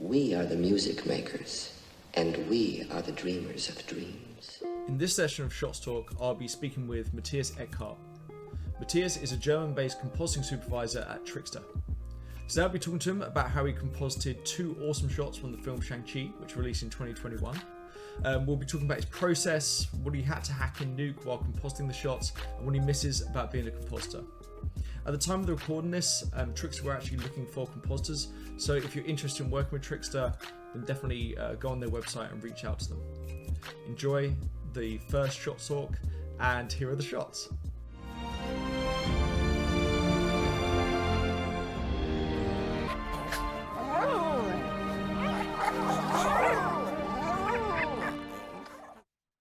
We are the music makers, and we are the dreamers of dreams. In this session of Shots Talk, I'll be speaking with Matthias Eckhardt. Matthias is a German-based compositing supervisor at Trixter. Today I'll be talking to him about how he composited two awesome shots from the film Shang-Chi, which released in 2021. We'll be talking about his process, what he had to hack in Nuke while compositing the shots, and what he misses about being a compositor. At the time of the recording this, Trixter were actually looking for compositors, so if you're interested in working with Trixter, then definitely go on their website and reach out to them. Enjoy the first shot talk, and here are the shots.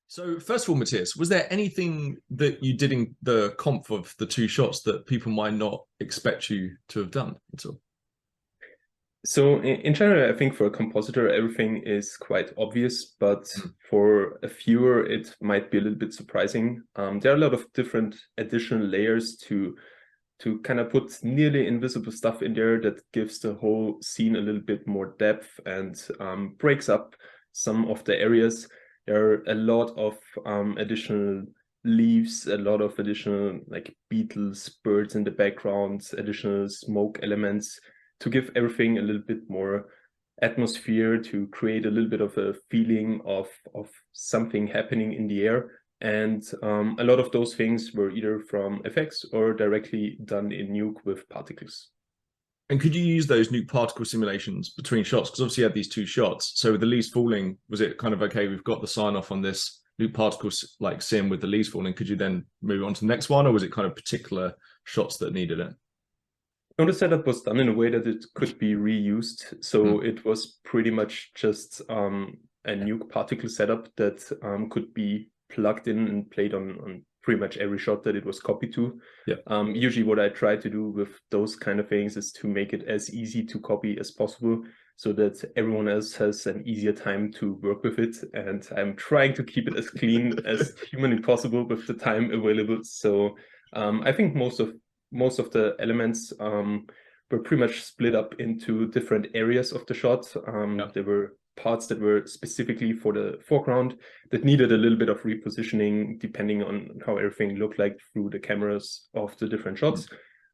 So first of all, Matthias, was there anything that you did in the comp of the two shots that people might not expect you to have done at all? So in general, I think for a compositor, everything is quite obvious, but for a viewer, it might be a little bit surprising. There are a lot of different additional layers to kind of put nearly invisible stuff in there that gives the whole scene a little bit more depth and breaks up some of the areas. There are a lot of additional leaves, a lot of additional like beetles, birds in the background, additional smoke elements to give everything a little bit more atmosphere, to create a little bit of a feeling of something happening in the air. And a lot of those things were either from effects or directly done in Nuke with particles. And could you use those Nuke particle simulations between shots? Because obviously you had these two shots. So with the leaves falling, was it kind of, okay, we've got the sign off on this Nuke particle like sim with the leaves falling. Could you then move on to the next one? Or was it kind of particular shots that needed it? No, the setup was done in a way that it could be reused. So it was pretty much just a Nuke particle setup that could be plugged in and played on pretty much every shot that it was copied to. Yeah. Usually what I try to do with those kind of things is to make it as easy to copy as possible so that everyone else has an easier time to work with it. And I'm trying to keep it as clean as humanly possible with the time available. So I think most of the elements were pretty much split up into different areas of the shot. There were parts that were specifically for the foreground that needed a little bit of repositioning depending on how everything looked like through the cameras of the different shots.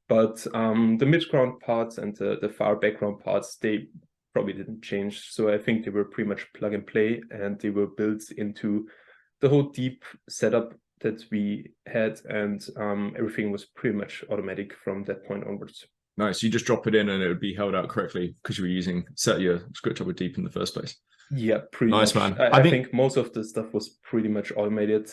But the midground parts and the far background parts, they probably didn't change. So I think they were pretty much plug and play, and they were built into the whole deep setup that we had, and everything was pretty much automatic from that point onwards. Nice. You just drop it in and it would be held out correctly because you were set your script up with deep in the first place. Yeah, pretty nice, much. Man. I think most of the stuff was pretty much automated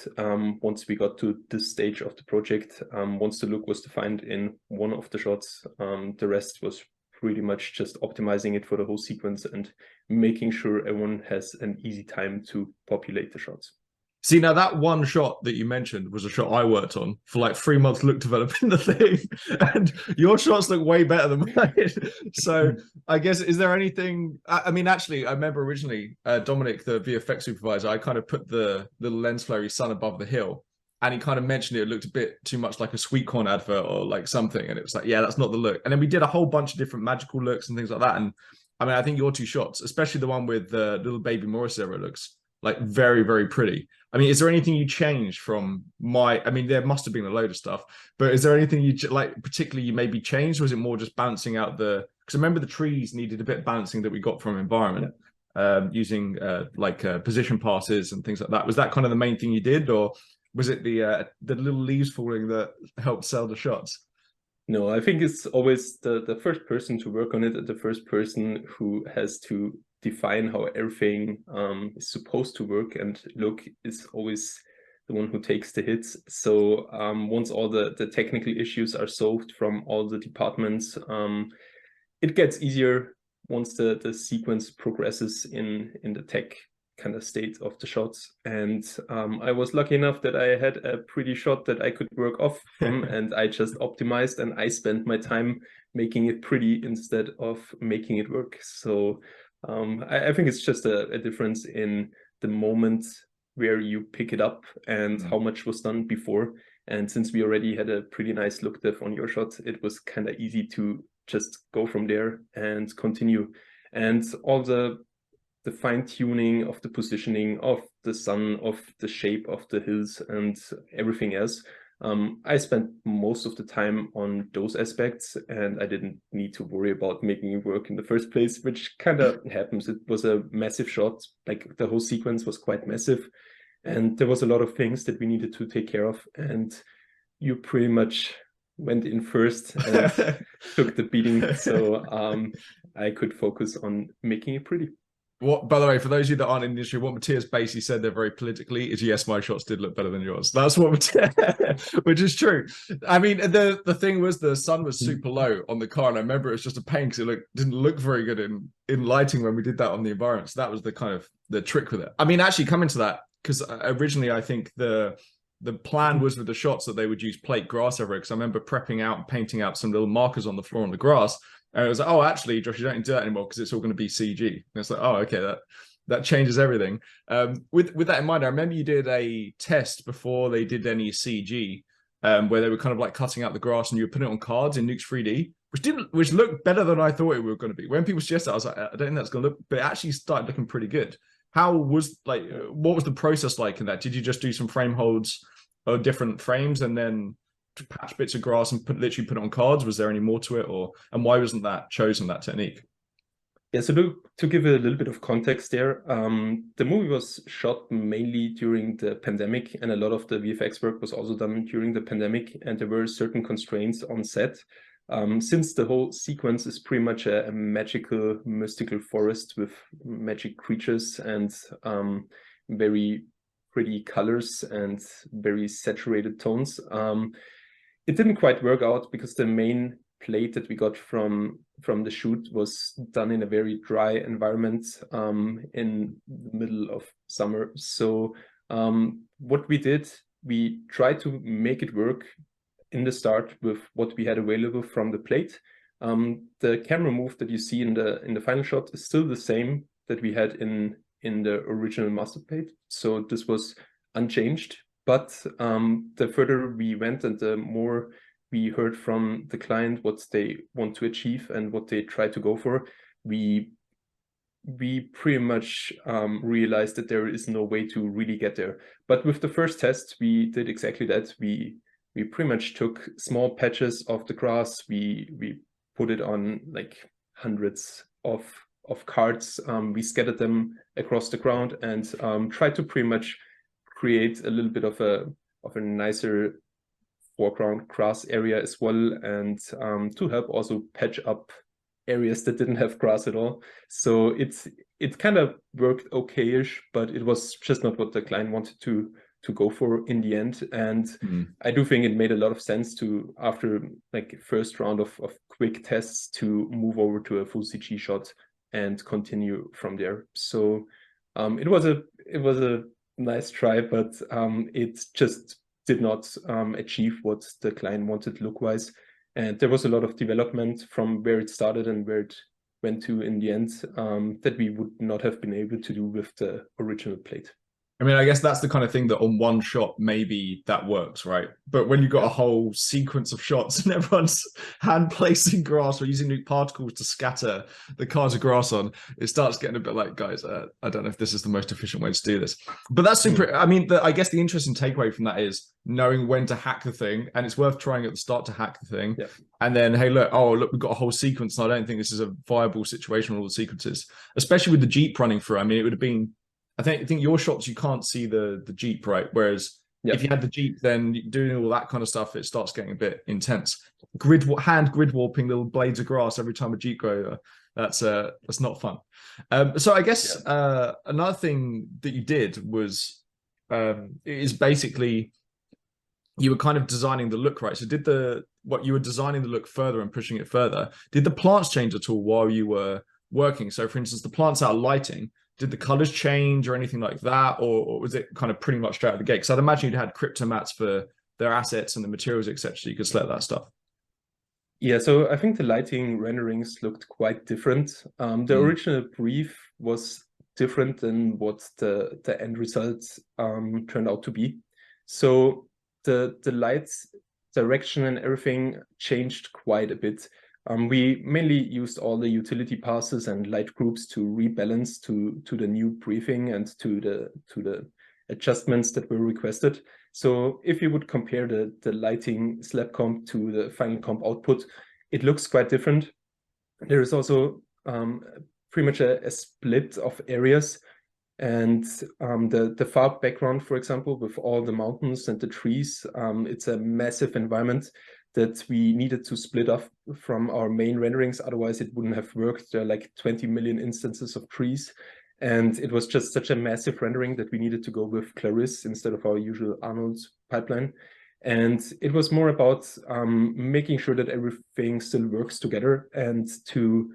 once we got to this stage of the project. Once the look was defined in one of the shots, the rest was pretty much just optimizing it for the whole sequence and making sure everyone has an easy time to populate the shots. See, now that one shot that you mentioned was a shot I worked on for like 3 months, look developing the thing, and your shots look way better than mine. So I guess, is there anything, I mean, actually, I remember originally, Dominic, the VFX supervisor, I kind of put the little lens flare sun above the hill, and he kind of mentioned it looked a bit too much like a sweet corn advert or like something, and it was like, yeah, that's not the look. And then we did a whole bunch of different magical looks and things like that, and I mean, I think your two shots, especially the one with the little baby Morris era, looks like very, very pretty. I mean, is there anything you changed from I mean, there must have been a load of stuff, but is there anything you like particularly you maybe changed? Or was it more just balancing out because I remember the trees needed a bit of balancing that we got from environment, using position passes and things like that. Was that kind of the main thing you did, or was it the little leaves falling that helped sell the shots? No, I think it's always the first person to work on it, and the first person who has to define how everything is supposed to work and look is always the one who takes the hits. So once all the technical issues are solved from all the departments, it gets easier once the sequence progresses in the tech kind of state of the shots. And I was lucky enough that I had a pretty shot that I could work off from, and I just optimized and I spent my time making it pretty instead of making it work. So I think it's just a difference in the moment where you pick it up and how much was done before. And since we already had a pretty nice look diff on your shot, it was kind of easy to just go from there and continue. and all the fine-tuning of the positioning of the sun, of the shape of the hills, and everything else. I spent most of the time on those aspects, and I didn't need to worry about making it work in the first place, which kind of happens. It was a massive shot, like the whole sequence was quite massive, and there was a lot of things that we needed to take care of, and you pretty much went in first and took the beating, so I could focus on making it pretty. What, by the way, for those of you that aren't in the industry, what Matthias basically said there very politically is, yes, my shots did look better than yours. That's what Matthias, which is true. I mean, the thing was the sun was super low on the car, and I remember it was just a pain because it didn't look very good in lighting when we did that on the environment. So that was the kind of the trick with it. I mean, actually coming to that, because originally I think the plan was with the shots that they would use plate grass everywhere, because I remember prepping out and painting out some little markers on the floor on the grass. And it was like, oh, actually, Josh, you don't need to do that anymore because it's all going to be CG. And it's like, oh, okay, that changes everything. With that in mind, I remember you did a test before they did any CG, where they were kind of like cutting out the grass and you were putting it on cards in Nuke's 3D, which looked better than I thought it were going to be. When people suggested, I was like, I don't think that's going to look, but it actually started looking pretty good. How was what was the process like in that? Did you just do some frame holds of different frames and then patch bits of grass and literally put it on cards? Was there any more to it, and why wasn't that chosen, that technique? Yeah, so to give a little bit of context there, the movie was shot mainly during the pandemic, and a lot of the VFX work was also done during the pandemic, and there were certain constraints on set. Since the whole sequence is pretty much a magical, mystical forest with magic creatures and very pretty colors and very saturated tones, it didn't quite work out because the main plate that we got from the shoot was done in a very dry environment in the middle of summer. So what we did, we tried to make it work in the start with what we had available from the plate. The camera move that you see in the final shot is still the same that we had in the original master plate. So this was unchanged. But the further we went and the more we heard from the client what they want to achieve and what they try to go for, we pretty much realized that there is no way to really get there. But with the first test, we did exactly that. We pretty much took small patches of the grass. We put it on like hundreds of cards. We scattered them across the ground and tried to pretty much create a little bit of a nicer foreground grass area as well, and to help also patch up areas that didn't have grass at all. So it kind of worked okay-ish, but it was just not what the client wanted to go for in the end. And I do think it made a lot of sense to, after like first round of quick tests, to move over to a full CG shot and continue from there. So it was a nice try, but it just did not achieve what the client wanted look-wise. And there was a lot of development from where it started and where it went to in the end that we would not have been able to do with the original plate. I mean, I guess that's the kind of thing that on one shot, maybe that works, right? But when you've got a whole sequence of shots and everyone's hand placing grass or using new particles to scatter the cards of grass on, it starts getting a bit like, guys, I don't know if this is the most efficient way to do this. But that's super, I mean, I guess the interesting takeaway from that is knowing when to hack the thing, and it's worth trying at the start to hack the thing. Yeah. And then, hey, look, we've got a whole sequence, and I don't think this is a viable situation with all the sequences, especially with the Jeep running through. I mean, it would have been, I think your shots, you can't see the Jeep, right? Whereas if you had the Jeep, then doing all that kind of stuff, it starts getting a bit intense. Hand grid warping little blades of grass every time a Jeep goes over. That's not fun. So I guess another thing that you did was is basically you were kind of designing the look, right? So you were designing the look further and pushing it further. Did the plants change at all while you were working? So for instance, the plants out of lighting, did the colors change or anything like that? Or was it kind of pretty much straight out of the gate? Because I'd imagine you'd had crypto mats for their assets and the materials, etc. So you could select that stuff. Yeah, so I think the lighting renderings looked quite different. The original brief was different than what the end result turned out to be. So the lights direction and everything changed quite a bit. We mainly used all the utility passes and light groups to rebalance to the new briefing and to the adjustments that were requested. So if you would compare the lighting slab comp to the final comp output, it looks quite different. There is also pretty much a split of areas, and the far background, for example, with all the mountains and the trees, it's a massive environment that we needed to split off from our main renderings. Otherwise, it wouldn't have worked. There are like 20 million instances of trees. And it was just such a massive rendering that we needed to go with Clarisse instead of our usual Arnold pipeline. And it was more about making sure that everything still works together and to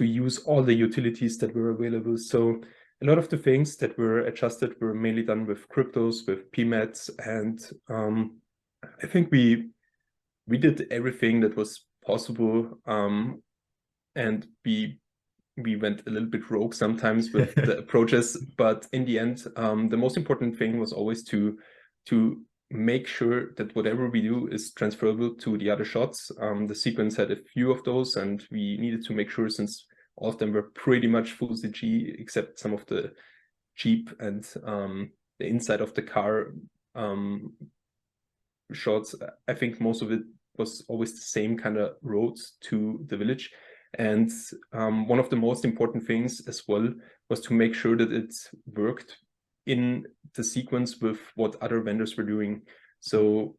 use all the utilities that were available. So a lot of the things that were adjusted were mainly done with cryptos, with PMATs, and I think we did everything that was possible, and we went a little bit rogue sometimes with the approaches, but in the end, the most important thing was always to make sure that whatever we do is transferable to the other shots. The sequence had a few of those, and we needed to make sure, since all of them were pretty much full CG, except some of the Jeep and the inside of the car shots. I think most of it was always the same kind of road to the village. And one of the most important things as well was to make sure that it worked in the sequence with what other vendors were doing. So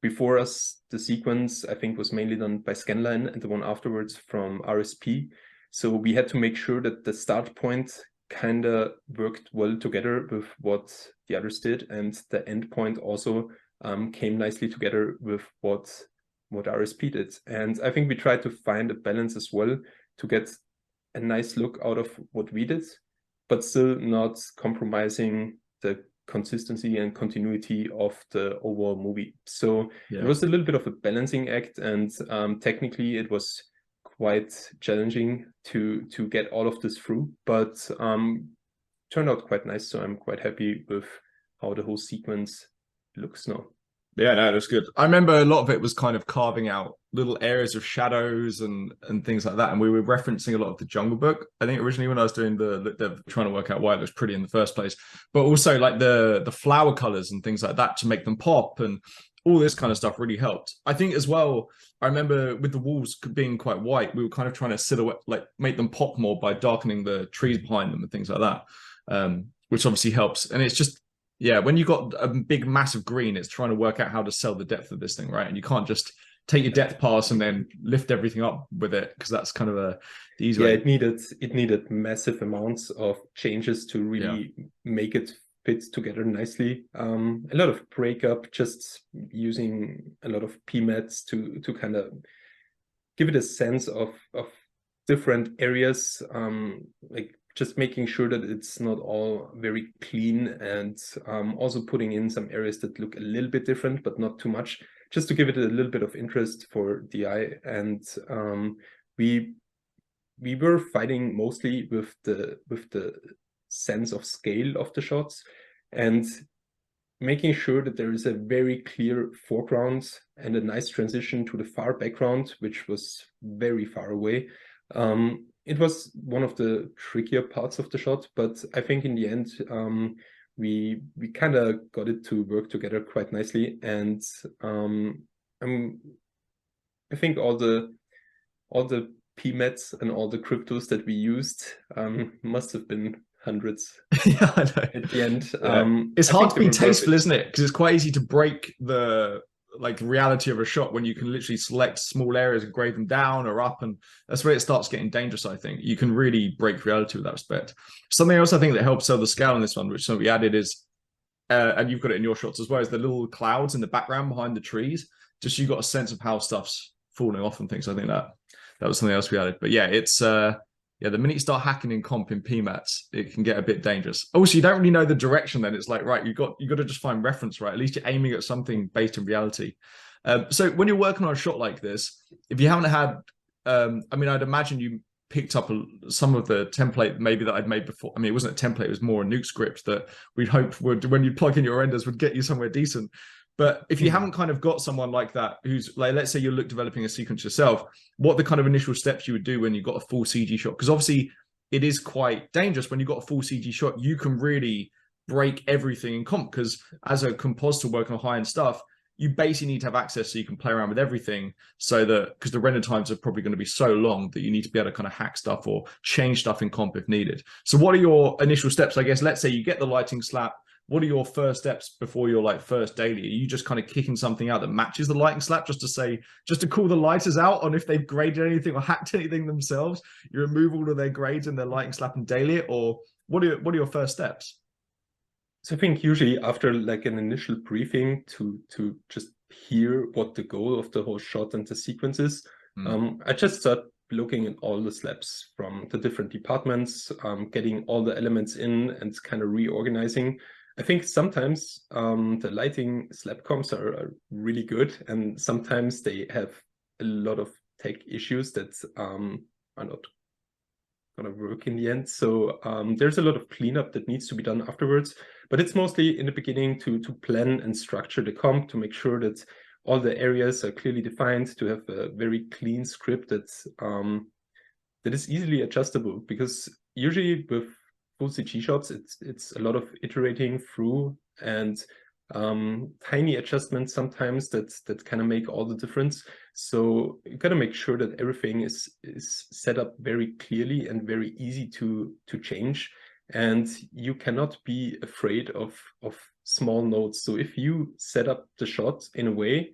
before us, the sequence, I think, was mainly done by Scanline, and the one afterwards from RSP. So we had to make sure that the start point kind of worked well together with what the others did, and the end point also came nicely together with what RSP did. And I think we tried to find a balance as well to get a nice look out of what we did, but still not compromising the consistency and continuity of the overall movie. So it was a little bit of a balancing act, and technically it was quite challenging to get all of this through, but turned out quite nice. So I'm quite happy with how the whole sequence looks now. Yeah, no, that's good. I remember a lot of it was kind of carving out little areas of shadows and things like that. And we were referencing a lot of the Jungle Book. I think originally when I was doing the trying to work out why it looks pretty in the first place, but also like the flower colors and things like that to make them pop, and all this kind of stuff really helped. I think as well, I remember with the walls being quite white, we were kind of trying to silhouette, like make them pop more by darkening the trees behind them and things like that, which obviously helps. And it's just, yeah, when you've got a big, massive green, it's trying to work out how to sell the depth of this thing, right? And you can't just take your depth pass and then lift everything up with it, because that's kind of the easy way. It needed massive amounts of changes to really make it fit together nicely. A lot of breakup, just using a lot of PMATs to kind of give it a sense of different areas, like just making sure that it's not all very clean, and also putting in some areas that look a little bit different, but not too much, just to give it a little bit of interest for the eye. And we were fighting mostly with the sense of scale of the shots, and making sure that there is a very clear foreground and a nice transition to the far background, which was very far away. It was one of the trickier parts of the shot, but I think in the end, we kind of got it to work together quite nicely. And I think all the PMATs and all the cryptos that we used must have been hundreds. Yeah, I know. At the end, it's hard to be tasteful, isn't it? Because it's quite easy to break the reality of a shot when you can literally select small areas and grade them down or up, and that's where it starts getting dangerous. I think you can really break reality with that respect. Something else I think that helps sell the scale in this one, which something we added, is and you've got it in your shots as well, is the little clouds in the background behind the trees. Just so you got a sense of how stuff's falling off and things. I think that was something else we added. But yeah, it's the minute you start hacking in comp in PMATs, it can get a bit dangerous. Also, you don't really know the direction. Then it's like, right, you got to just find reference, right? At least you're aiming at something based in reality. So when you're working on a shot like this, if you haven't had, I mean, I'd imagine you picked up some of the template maybe that I'd made before. I mean, it wasn't a template; it was more a nuke script that we'd hope would, when you plug in your renders, would get you somewhere decent. But if you haven't kind of got someone like that, who's like, let's say you're developing a sequence yourself, what the kind of initial steps you would do when you've got a full CG shot? Because obviously it is quite dangerous when you've got a full CG shot. You can really break everything in comp, because as a compositor working on high-end stuff, you basically need to have access so you can play around with everything, so that, because the render times are probably going to be so long that you need to be able to kind of hack stuff or change stuff in comp if needed. So what are your initial steps? I guess, let's say you get the lighting slap. What are your first steps before your like first daily? Are you just kind of kicking something out that matches the lighting slap, just to call the lighters out on if they've graded anything or hacked anything themselves? You remove all of their grades and their lighting slap and daily it, or what are your first steps? So I think usually after like an initial briefing to just hear what the goal of the whole shot and the sequence is, I just start looking at all the slaps from the different departments, getting all the elements in and kind of reorganizing. I think sometimes the lighting slap comps are really good, and sometimes they have a lot of tech issues that are not gonna work in the end. So there's a lot of cleanup that needs to be done afterwards, but it's mostly in the beginning to plan and structure the comp, to make sure that all the areas are clearly defined, to have a very clean script that is easily adjustable. Because usually with full CG shots, it's a lot of iterating through and tiny adjustments sometimes that kind of make all the difference. So you gotta make sure that everything is set up very clearly and very easy to change, and you cannot be afraid of small nodes. So if you set up the shot in a way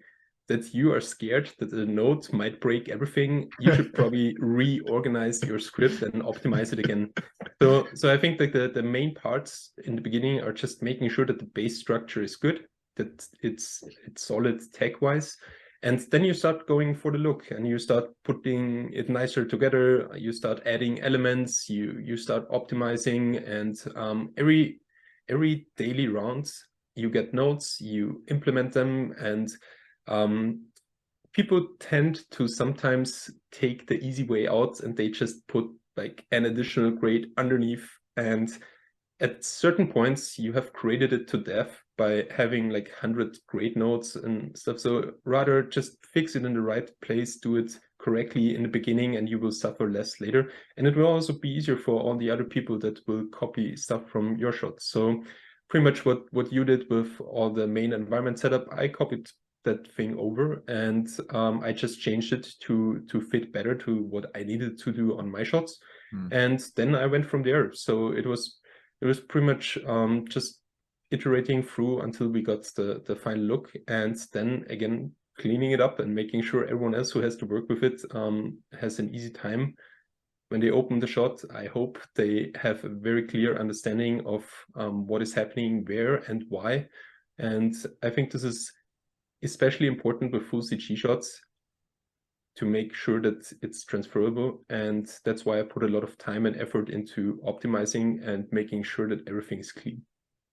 that you are scared that the node might break everything, you should probably reorganize your script and optimize it again. So I think that the main parts in the beginning are just making sure that the base structure is good, that it's solid tech-wise. And then you start going for the look, and you start putting it nicer together. You start adding elements, you start optimizing, and every daily round, you get nodes, you implement them, and people tend to sometimes take the easy way out, and they just put like an additional grade underneath. And at certain points, you have created it to death by having like 100 grade nodes and stuff. So rather just fix it in the right place, do it correctly in the beginning, and you will suffer less later. And it will also be easier for all the other people that will copy stuff from your shots. So pretty much what you did with all the main environment setup, I copied that thing over, and I just changed it to fit better to what I needed to do on my shots. And then I went from there. So it was pretty much just iterating through until we got the final look, and then again cleaning it up and making sure everyone else who has to work with it has an easy time when they open the shot. I hope they have a very clear understanding of what is happening, where and why. And I think this is especially important with full CG shots, to make sure that it's transferable. And that's why I put a lot of time and effort into optimizing and making sure that everything is clean.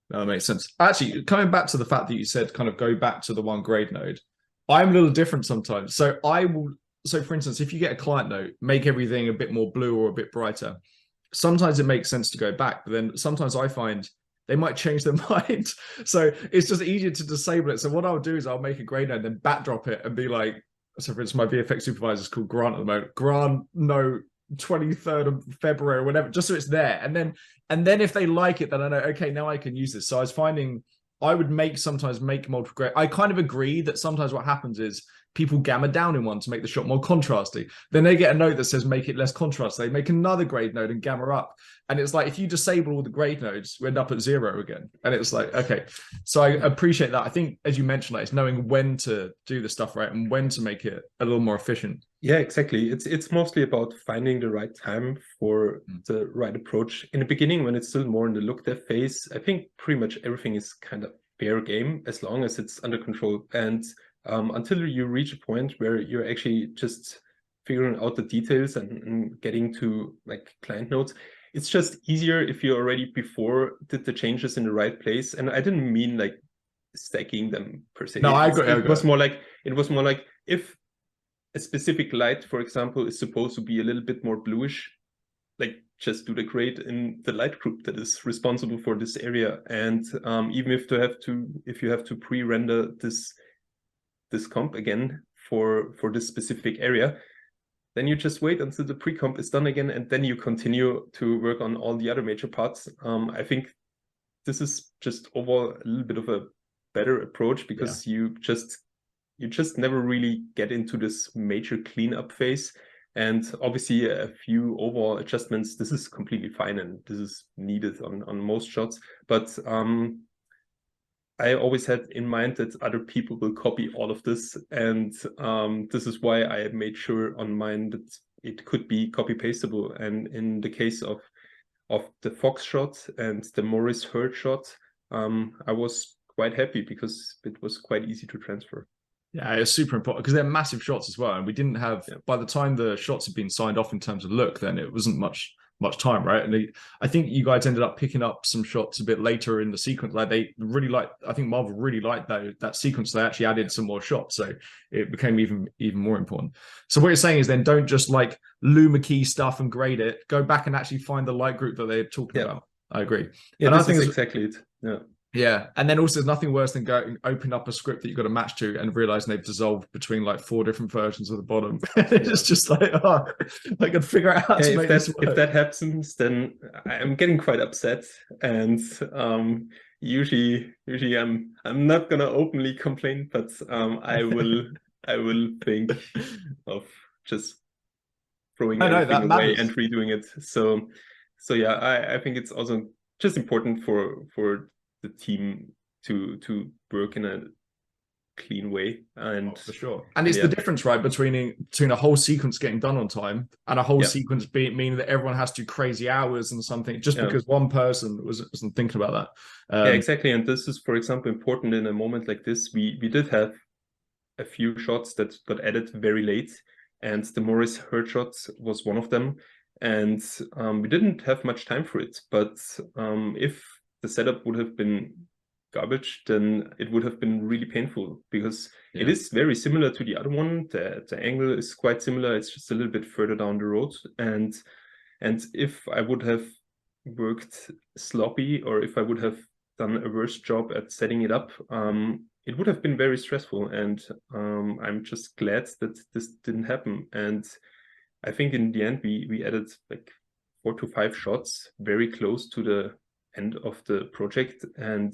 That makes sense. Actually, coming back to the fact that you said kind of go back to the one grade node, I'm a little different sometimes. So for instance, if you get a client node, make everything a bit more blue or a bit brighter. Sometimes it makes sense to go back, but then sometimes I find they might change their mind. So it's just easier to disable it. So what I'll do is I'll make a grade node, then backdrop it and be like, so for instance, my VFX supervisor is called Grant at the moment. Grant, no, 23rd of February or whatever, just so it's there. And then if they like it, then I know, okay, now I can use this. So I was finding I would sometimes make multiple grade. I kind of agree that sometimes what happens is people gamma down in one to make the shot more contrasty. Then they get a note that says make it less contrast. They make another grade node and gamma up. And it's like, if you disable all the grade nodes, we end up at 0 again. And it's like, okay. So I appreciate that. I think, as you mentioned, like, it's knowing when to do the stuff right and when to make it a little more efficient. Yeah, exactly. It's mostly about finding the right time for the right approach. In the beginning, when it's still more in the look dev phase, I think pretty much everything is kind of fair game as long as it's under control. And until you reach a point where you're actually just figuring out the details and getting to like client nodes, it's just easier if you already before did the changes in the right place. And I didn't mean like stacking them per se. No, It was more like if a specific light, for example, is supposed to be a little bit more bluish, like just do the grade in the light group that is responsible for this area. And even if you have to pre-render this comp again for this specific area, then you just wait until the pre-comp is done again, and then you continue to work on all the other major parts. I think this is just overall a little bit of a better approach, because you just never really get into this major cleanup phase. And obviously a few overall adjustments, this is completely fine, and this is needed on most shots. But I always had in mind that other people will copy all of this. And this is why I made sure on mine that it could be copy pastable. And in the case of the Fox shot and the Morris Hurd shot, I was quite happy because it was quite easy to transfer. Yeah, it's super important because they're massive shots as well. And we didn't have, by the time the shots had been signed off in terms of look, then it wasn't much time, right? And I think you guys ended up picking up some shots a bit later in the sequence. Like they really liked, I think Marvel really liked that sequence. They actually added some more shots, so it became even more important. So what you're saying is then don't just like Luma key stuff and grade it. Go back and actually find the light group that they're talking about. I agree. Yeah, and this I think is exactly it. Yeah. Yeah, and then also there's nothing worse than going open up a script that you've got to match to and realizing they've dissolved between like 4 different versions of the bottom. It's just like, oh, I can figure out how to make this work. If that happens, then I'm getting quite upset, and usually I'm not gonna openly complain, but I will think of just throwing everything away and redoing it. So yeah, I think it's also just important for the team to work in a clean way. And for sure. And it's the difference, right, between a whole sequence getting done on time and a whole sequence meaning that everyone has to do crazy hours and something just because one person wasn't thinking about that. Yeah, exactly. And this is, for example, important in a moment like this. We did have a few shots that got added very late, and the Morris Hurd shot was one of them. And we didn't have much time for it. But if the setup would have been garbage, then it would have been really painful, because it is very similar to the other one. The angle is quite similar. It's just a little bit further down the road. And if I would have worked sloppy, or if I would have done a worse job at setting it up, it would have been very stressful. And I'm just glad that this didn't happen. And I think in the end, we added like 4 to 5 shots very close to the end of the project. And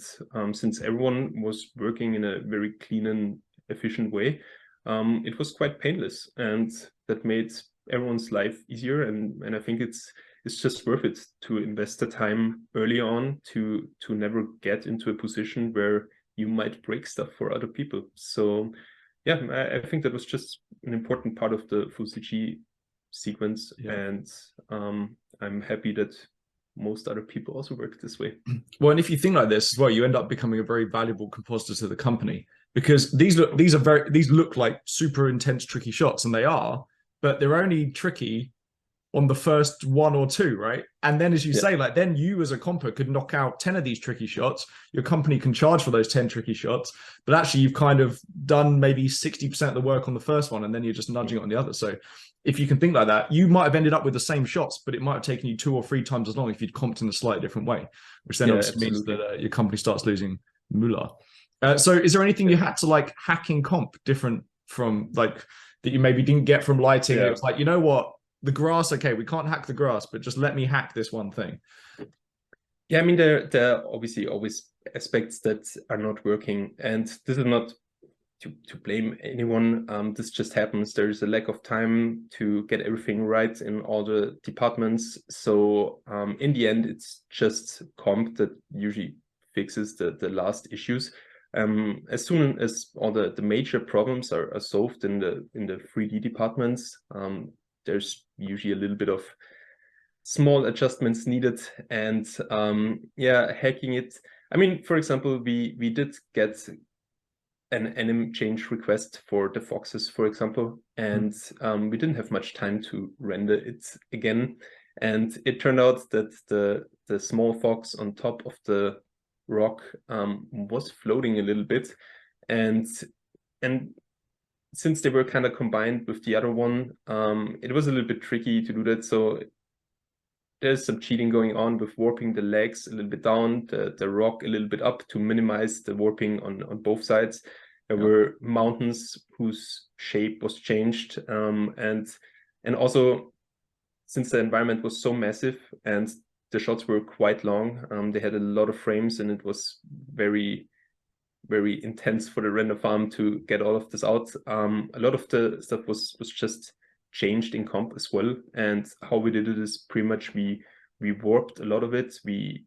since everyone was working in a very clean and efficient way, it was quite painless, and that made everyone's life easier. And I think it's just worth it to invest the time early on to never get into a position where you might break stuff for other people. So yeah, I think that was just an important part of the full CG sequence. And I'm happy that most other people also work this way. Well, and if you think like this as well, you end up becoming a very valuable compositor to the company, because these look like super intense, tricky shots, and they are, but they're only tricky on the first 1 or 2, right? And then, as you say, like then you as a compo could knock out 10 of these tricky shots. Your company can charge for those 10 tricky shots, but actually you've kind of done maybe 60% of the work on the first one, and then you're just nudging it on the other. So if you can think like that, you might have ended up with the same shots, but it might have taken you 2 or 3 times as long if you'd comped in a slightly different way, which then obviously means that your company starts losing moolah. So is there anything you had to like hack in comp different from like that you maybe didn't get from lighting? It was like, you know what? The grass, okay, we can't hack the grass, but just let me hack this one thing. Yeah, I mean, there are obviously always aspects that are not working, and this is not to blame anyone. This just happens. There is a lack of time to get everything right in all the departments. So in the end, it's just comp that usually fixes the last issues. As soon as all the major problems are solved in the 3D departments, there's usually a little bit of small adjustments needed. And hacking it. I mean, for example, we did get an anim change request for the foxes, for example, and we didn't have much time to render it again. And it turned out that the small fox on top of the rock was floating a little bit, and since they were kind of combined with the other one, it was a little bit tricky to do that. So there's some cheating going on with warping the legs a little bit down, the rock a little bit up to minimize the warping on both sides. There were mountains whose shape was changed, and also since the environment was so massive and the shots were quite long, they had a lot of frames, and it was very, very intense for the render farm to get all of this out. A lot of the stuff was just changed in comp as well, and how we did it is pretty much we warped a lot of it. We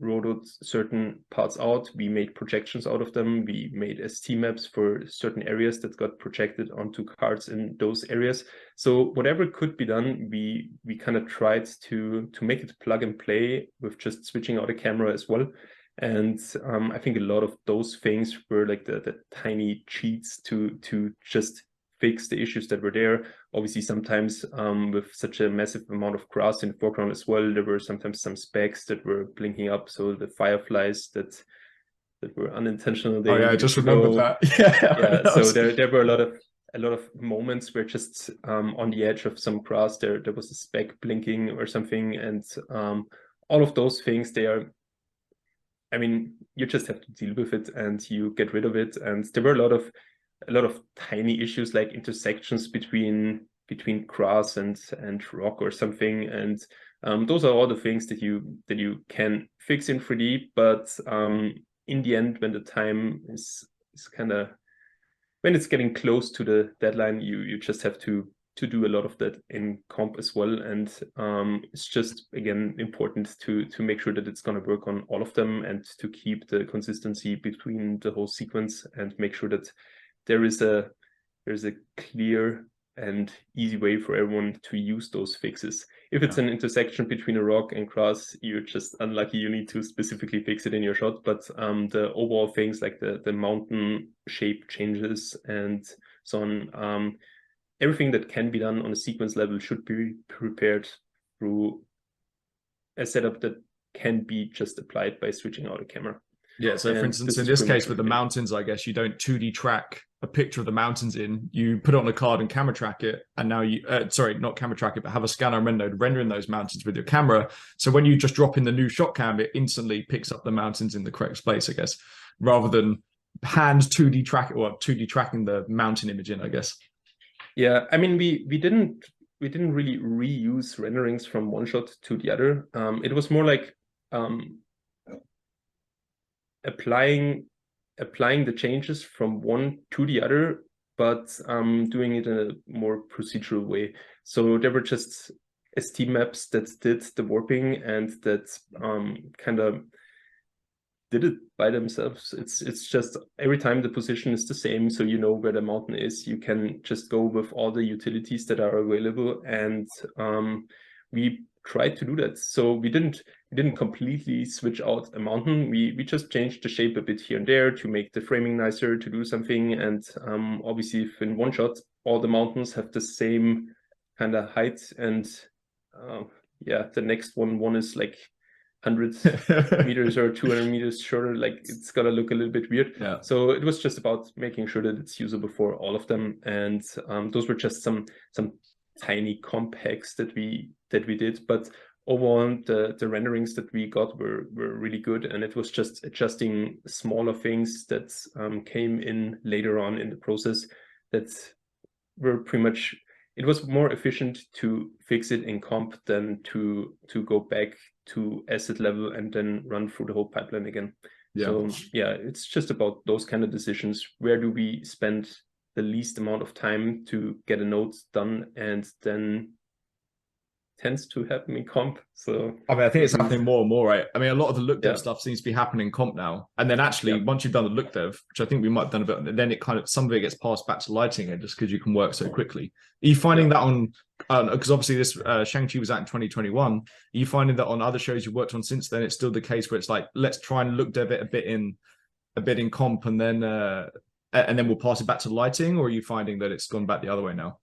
rotoed certain parts out, we made projections out of them, we made ST maps for certain areas that got projected onto cards in those areas. So whatever could be done, we kind of tried to make it plug and play with just switching out a camera as well. And I think a lot of those things were like the tiny cheats to just fix the issues that were there. Obviously, sometimes with such a massive amount of grass in the foreground as well, there were sometimes some specks that were blinking up. So the fireflies that were unintentional. Oh yeah, I just remembered that. Yeah. So there were a lot of moments where just on the edge of some grass there was a speck blinking or something, and all of those things, they are, I mean, you just have to deal with it and you get rid of it. And there were a lot of tiny issues like intersections between grass and rock or something, and those are all the things that you can fix in 3D. But in the end, when the time is kind of, when it's getting close to the deadline, you just have to do a lot of that in comp as well. And it's just, again, important to make sure that it's going to work on all of them, and to keep the consistency between the whole sequence, and make sure that there's a clear and easy way for everyone to use those fixes. If it's an intersection between a rock and grass, you're just unlucky, you need to specifically fix it in your shot. But the overall things like the mountain shape changes and so on, everything that can be done on a sequence level should be prepared through a setup that can be just applied by switching out a camera. Yeah, so for instance, in this case with the mountains, I guess you don't 2D track a picture of the mountains in, you put it on a card and camera track it, and now you, sorry, not camera track it, but have a scanner and render node rendering those mountains with your camera. So when you just drop in the new shot cam, it instantly picks up the mountains in the correct place, I guess, rather than hand 2D track or 2D tracking the mountain image in, I guess. Yeah, I mean, we didn't really reuse renderings from one shot to the other. It was more like applying the changes from one to the other, but doing it in a more procedural way. So there were just ST maps that did the warping, and that kind of did it by themselves. It's just every time the position is the same, so you know where the mountain is. You can just go with all the utilities that are available, and we tried to do that. So we didn't completely switch out a mountain. We just changed the shape a bit here and there to make the framing nicer, to do something. And obviously, if in one shot all the mountains have the same kind of height, and yeah, the next one is like 100 meters or 200 meters shorter, like it's gonna look a little bit weird. Yeah. So it was just about making sure that it's usable for all of them. And those were just some tiny comp hacks that we did. But overall, the renderings that we got were really good, and it was just adjusting smaller things that came in later on in the process that were pretty much, it was more efficient to fix it in comp than to go back to asset level and then run through the whole pipeline again. Yeah. So yeah, it's just about those kind of decisions. Where do we spend the least amount of time to get a node done, and then tends to happen in comp. So I mean, I think it's happening more and more, right? I mean, a lot of the look dev Yeah. stuff seems to be happening in comp now. And then actually, once you've done the look dev, which I think we might have done a bit, then it kind of, some of it gets passed back to lighting it just because you can work so quickly. Are you finding that on, because obviously this Shang-Chi was out in 2021, are you finding that on other shows you've worked on since then, it's still the case where it's like, let's try and look dev it a bit in comp, and then we'll pass it back to lighting? Or are you finding that it's gone back the other way now?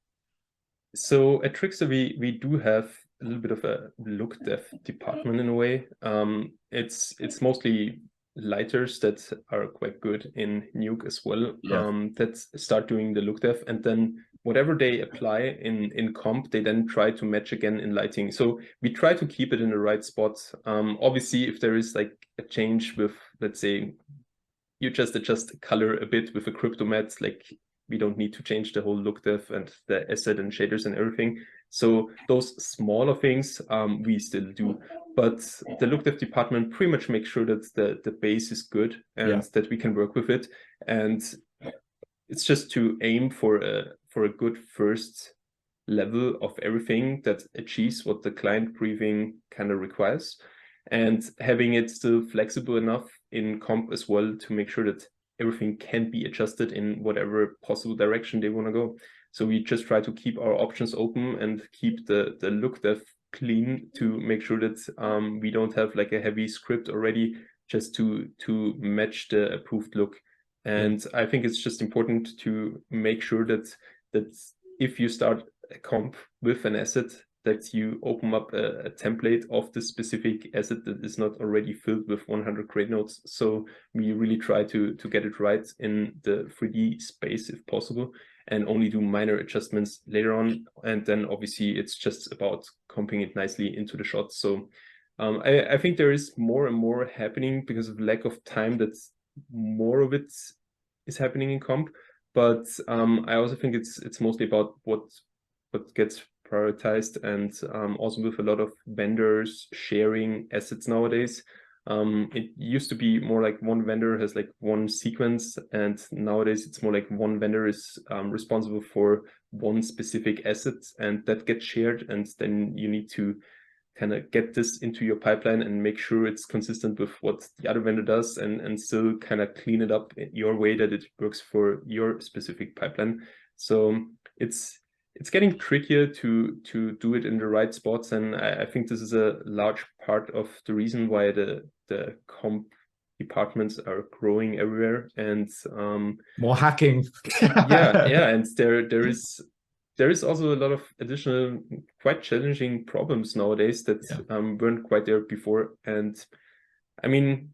So at Trickster, we do have a little bit of a look dev department in a way. It's mostly lighters that are quite good in Nuke as well, Yeah. that start doing the look dev, and then whatever they apply in comp, they then try to match again in lighting. So we try to keep it in the right spot. Obviously, if there is like a change with, let's say, you just adjust the color a bit with a crypto matte, like we don't need to change the whole look dev and the asset and shaders and everything. So those smaller things we still do, but the look dev department pretty much makes sure that the base is good and that we can work with it. And it's just to aim for a good first level of everything that achieves what the client briefing kind of requires, and having it still flexible enough in comp as well to make sure that everything can be adjusted in whatever possible direction they want to go. So we just try to keep our options open and keep the look dev clean to make sure that we don't have like a heavy script already just to match the approved look. And I think it's just important to make sure that if you start a comp with an asset, that you open up a template of the specific asset that is not already filled with 100 grade nodes. So we really try to get it right in the 3D space if possible, and only do minor adjustments later on. And then obviously it's just about comping it nicely into the shot. So I think there is more and more happening because of lack of time. That's more of it is happening in comp, but I also think it's mostly about what gets prioritized, and also with a lot of vendors sharing assets nowadays. It used to be more like one vendor has like one sequence, and nowadays it's more like one vendor is responsible for one specific asset, and that gets shared, and then you need to kind of get this into your pipeline and make sure it's consistent with what the other vendor does, and still kind of clean it up in your way that it works for your specific pipeline. So it's getting trickier to do it in the right spots, and I think this is a large part of the reason why the comp departments are growing everywhere, and more hacking. yeah, and there is also a lot of additional quite challenging problems nowadays that weren't quite there before. And I mean,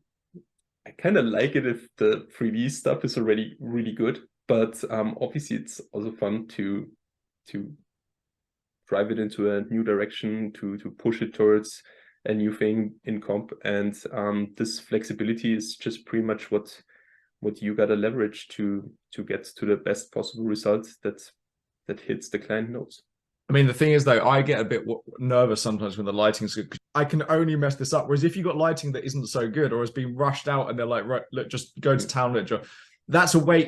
I kind of like it if the 3D stuff is already really good, but obviously it's also fun to drive it into a new direction, to push it towards a new thing in comp. And this flexibility is just pretty much what you gotta leverage to get to the best possible result that hits the client nodes. I mean, the thing is, though, I get a bit nervous sometimes when the lighting's good. I can only mess this up. Whereas if you got lighting that isn't so good or has been rushed out and they're like, right, look, just go to town ledger, it's a way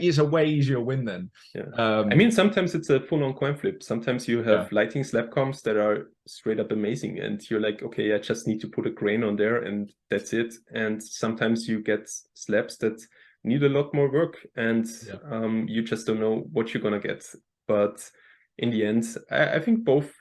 easier win then. Yeah. I mean, sometimes it's a full-on coin flip. Sometimes you have lighting slab comps that are straight up amazing, and you're like, okay, I just need to put a grain on there and that's it. And sometimes you get slabs that need a lot more work, and you just don't know what you're gonna get. But in the end, I think both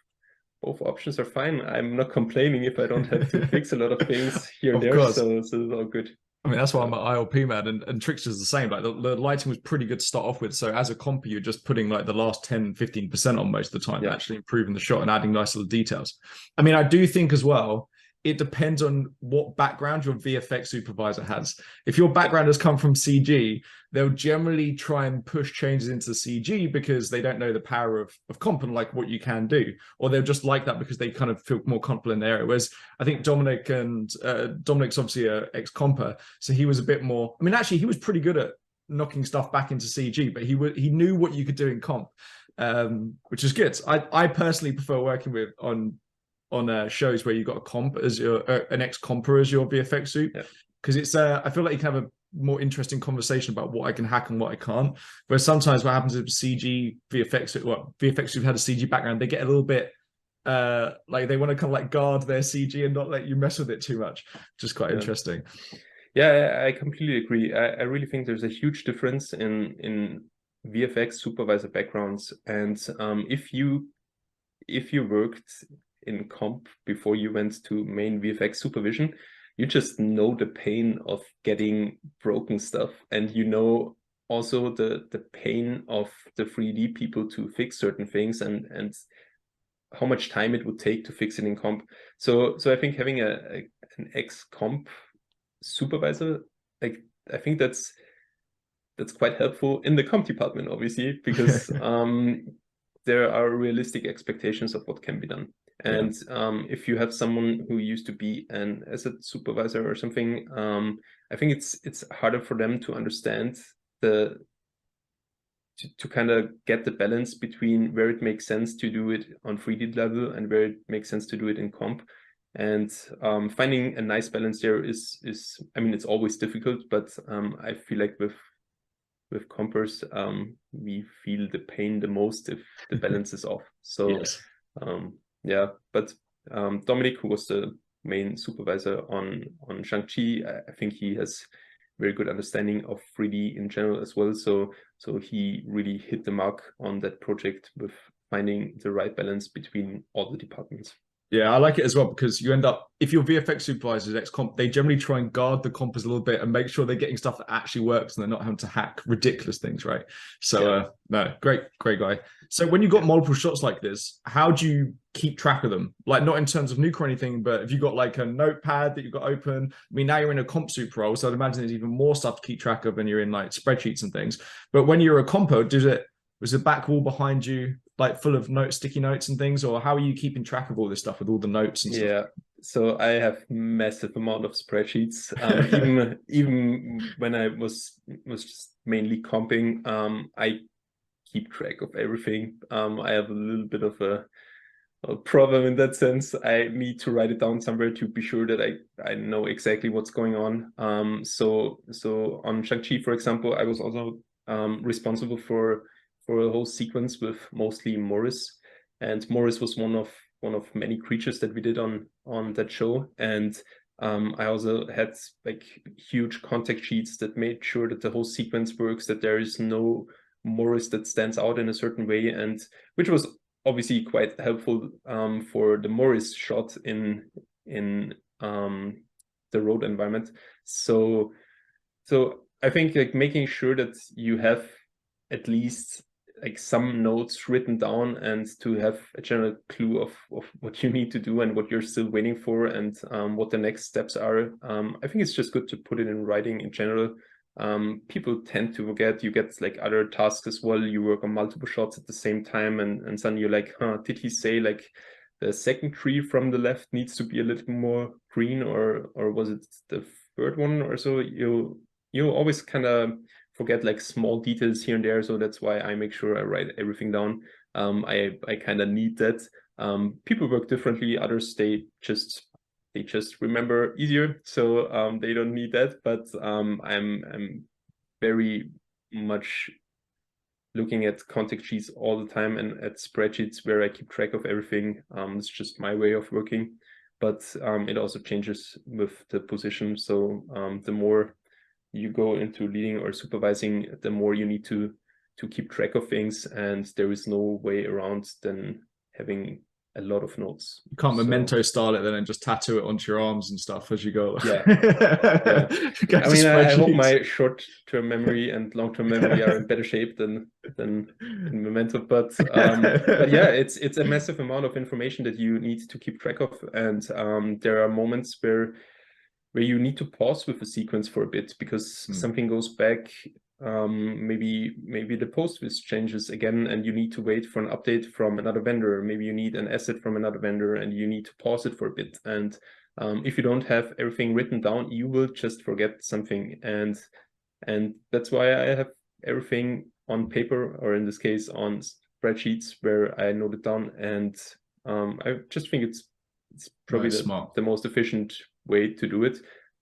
options are fine. I'm not complaining if I don't have to fix a lot of things here and there. So it's all good. I mean, that's why I'm an ILP man, and Trickster's the same. Like the lighting was pretty good to start off with. So as a comp, you're just putting like the last 10, 15% on most of the time, actually improving the shot and adding nice little details. I mean, I do think as well, it depends on what background your VFX supervisor has. If your background has come from CG, they'll generally try and push changes into CG because they don't know the power of comp and like what you can do. Or they'll just like that because they kind of feel more comfortable in the area. Whereas I think Dominic and Dominic's obviously an ex-comper, so he was a bit more, I mean, actually he was pretty good at knocking stuff back into CG, but he knew what you could do in comp, which is good. I personally prefer working with on shows where you've got a comp as an ex-comper as your VFX suit, because it's I feel like you can have a more interesting conversation about what I can hack and what I can't. Whereas sometimes what happens with VFX who've had a CG background, they get a little bit like they want to kind of like guard their CG and not let you mess with it too much, which is quite interesting. Yeah, I completely agree. I really think there's a huge difference in VFX supervisor backgrounds, and if you worked in comp before you went to main VFX supervision, you just know the pain of getting broken stuff, and you know also the pain of the 3D people to fix certain things, and how much time it would take to fix it in comp. So I think having an ex-comp supervisor, like, I think that's quite helpful in the comp department, obviously, because there are realistic expectations of what can be done. And if you have someone who used to be an asset supervisor or something, I think it's harder for them to understand to kind of get the balance between where it makes sense to do it on 3D level and where it makes sense to do it in comp. And finding a nice balance there is I mean, it's always difficult, but I feel like with compers, we feel the pain the most if the balance is off. So yes. Yeah, but Dominic, who was the main supervisor on Shang-Chi, I think he has very good understanding of 3D in general as well. So he really hit the mark on that project with finding the right balance between all the departments. Yeah, I like it as well, because you end up, if your VFX supervisors ex-comp, they generally try and guard the compers a little bit and make sure they're getting stuff that actually works and they're not having to hack ridiculous things, right? So no, great guy. So when you got multiple shots like this, how do you keep track of them? Like, not in terms of nuke or anything, but if you got like a notepad that you've got open, I mean, now you're in a comp super role, so I'd imagine there's even more stuff to keep track of when you're in like spreadsheets and things. But when you're a compo, was the back wall behind you like full of sticky notes and things, or how are you keeping track of all this stuff with all the notes and stuff? Yeah, so I have massive amount of spreadsheets. Even when I was just mainly comping, I keep track of everything. I have a little bit of a problem in that sense. I need to write it down somewhere to be sure that I know exactly what's going on. So on Shang-Chi, for example, I was also responsible for a whole sequence with mostly Morris, and Morris was one of many creatures that we did on that show. And I also had like huge contact sheets that made sure that the whole sequence works, that there is no Morris that stands out in a certain way, and which was obviously quite helpful for the Morris shot in the road environment. So I think like making sure that you have at least like some notes written down and to have a general clue of what you need to do and what you're still waiting for, and what the next steps are. I think it's just good to put it in writing in general. People tend to forget. You get like other tasks as well. You work on multiple shots at the same time, and suddenly you're like, did he say like the second tree from the left needs to be a little more green, or was it the third one or so? You always kind of forget like small details here and there, so that's why I make sure I write everything down. I kind of need that. People work differently. Others they just remember easier, so they don't need that. But I'm very much looking at contact sheets all the time and at spreadsheets where I keep track of everything. It's just my way of working, but it also changes with the position. So the more you go into leading or supervising, the more you need to keep track of things, and there is no way around than having a lot of notes. You can't memento style it then and just tattoo it onto your arms and stuff as you go. Yeah. I mean, I hope my short-term memory and long-term memory are in better shape than memento, but yeah, it's a massive amount of information that you need to keep track of, and there are moments where you need to pause with a sequence for a bit because something goes back. Maybe the post-vis changes again, and you need to wait for an update from another vendor. Maybe you need an asset from another vendor, and you need to pause it for a bit. And if you don't have everything written down, you will just forget something. And that's why I have everything on paper, or in this case on spreadsheets where I note it down. And I just think it's probably the most efficient way to do it.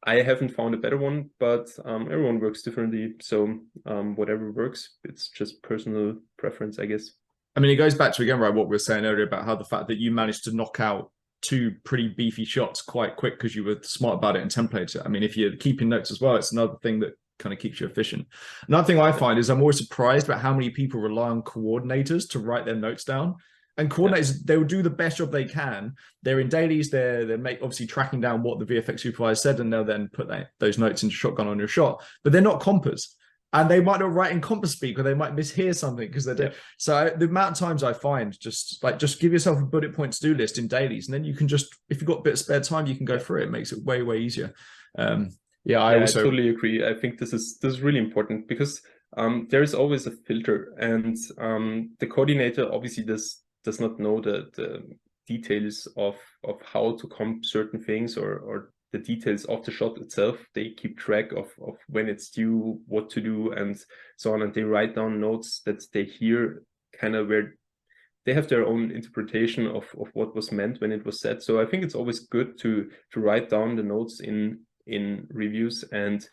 I haven't found a better one, but everyone works differently. So whatever works, it's just personal preference, I guess. I mean, it goes back to, again, right, what we were saying earlier about how the fact that you managed to knock out 2 pretty beefy shots quite quick because you were smart about it and templated it. I mean, if you're keeping notes as well, it's another thing that kind of keeps you efficient. Another thing I find is I'm always surprised about how many people rely on coordinators to write their notes down. And coordinators, they will do the best job they can. They're in dailies, they're obviously tracking down what the VFX supervisor said, and they'll then put those notes into shotgun on your shot. But they're not compers. And they might not write in compa speak, or they might mishear something because they're dead. So the amount of times I find just give yourself a bullet point to-do list in dailies, and then you can just, if you've got a bit of spare time, you can go through it. It makes it way, way easier. I totally agree. I think this is really important because there is always a filter, and the coordinator obviously does not know the details of how to comp certain things, or the details of the shot itself. They keep track of when it's due, what to do, and so on, and they write down notes that they hear, kind of where they have their own interpretation of what was meant when it was said. So I think it's always good to write down the notes in reviews, and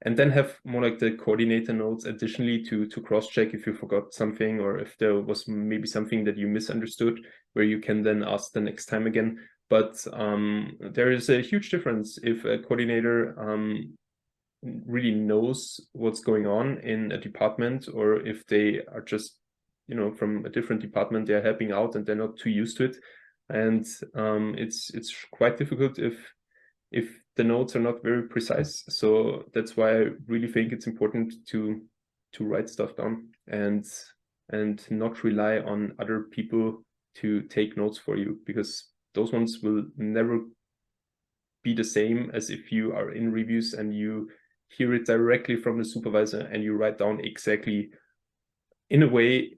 then have more like the coordinator notes additionally to cross-check if you forgot something, or if there was maybe something that you misunderstood, where you can then ask the next time again. But there is a huge difference if a coordinator really knows what's going on in a department, or if they are just, you know, from a different department, they're helping out and they're not too used to it. And it's quite difficult if the notes are not very precise. So that's why I really think it's important to write stuff down and not rely on other people to take notes for you, because those ones will never be the same as if you are in reviews and you hear it directly from the supervisor and you write down exactly in a way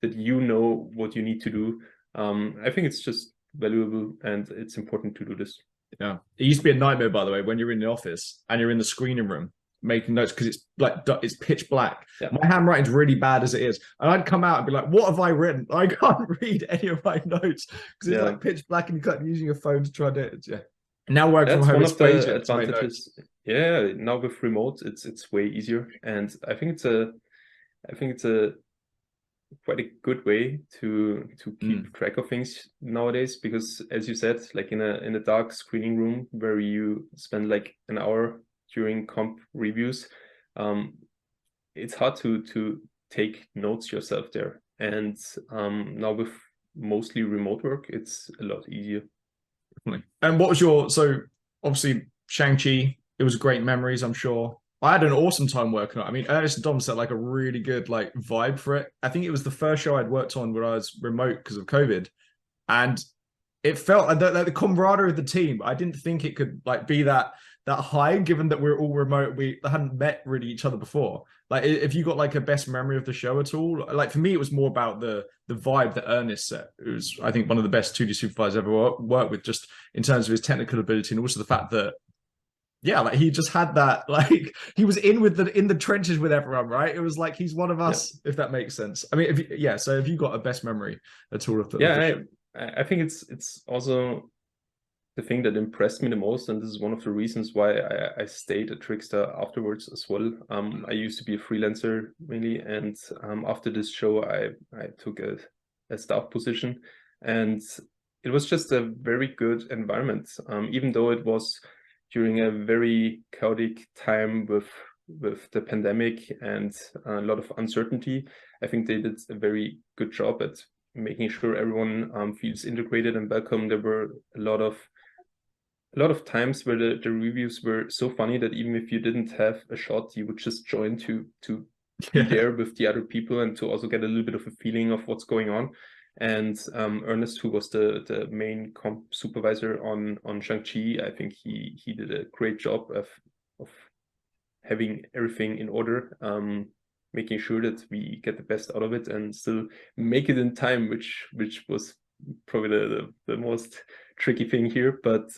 that you know what you need to do. I think it's just valuable, and it's important to do this. Yeah, it used to be a nightmare, by the way, when you're in the office and you're in the screening room making notes, because it's like it's pitch black. Yeah. My handwriting's really bad as it is, and I'd come out and be like, "What have I written? I can't read any of my notes because it's like pitch black, and you can't using your phone to try to." Yeah. Now work from home, one it's of the easier advantages. Yeah, now with remote, it's way easier, and I think it's a quite a good way to keep track of things nowadays, because as you said, like in a dark screening room where you spend like an hour during comp reviews, it's hard to take notes yourself there. And now with mostly remote work, it's a lot easier. And what was so obviously Shang-Chi, it was great memories, I'm sure. I had an awesome time working on it. I mean, Ernest and Dom set like a really good like vibe for it. I think it was the first show I'd worked on when I was remote because of COVID, and it felt like the camaraderie of the team. I didn't think it could like be that high, given that we're all remote. We hadn't met really each other before. Like, if you got like a best memory of the show at all, like for me, it was more about the vibe that Ernest set. It was, I think, one of the best 2D supervisors I've ever worked with, just in terms of his technical ability, and also the fact that, yeah, like he just had that, like he was in the trenches with everyone, right? It was like he's one of us, if that makes sense. I mean, so have you got a best memory at all of the show? I think it's also the thing that impressed me the most, and this is one of the reasons why I stayed at Trickster afterwards as well. I used to be a freelancer mainly, and after this show, I took a staff position, and it was just a very good environment, even though it was during a very chaotic time with the pandemic and a lot of uncertainty. I think they did a very good job at making sure everyone feels integrated and welcome. There were a lot of times where the reviews were so funny that even if you didn't have a shot, you would just join to be there with the other people and to also get a little bit of a feeling of what's going on. And Ernest, who was the main comp supervisor on Shang-Chi, I think he did a great job of having everything in order, making sure that we get the best out of it and still make it in time, which was probably the most tricky thing here, but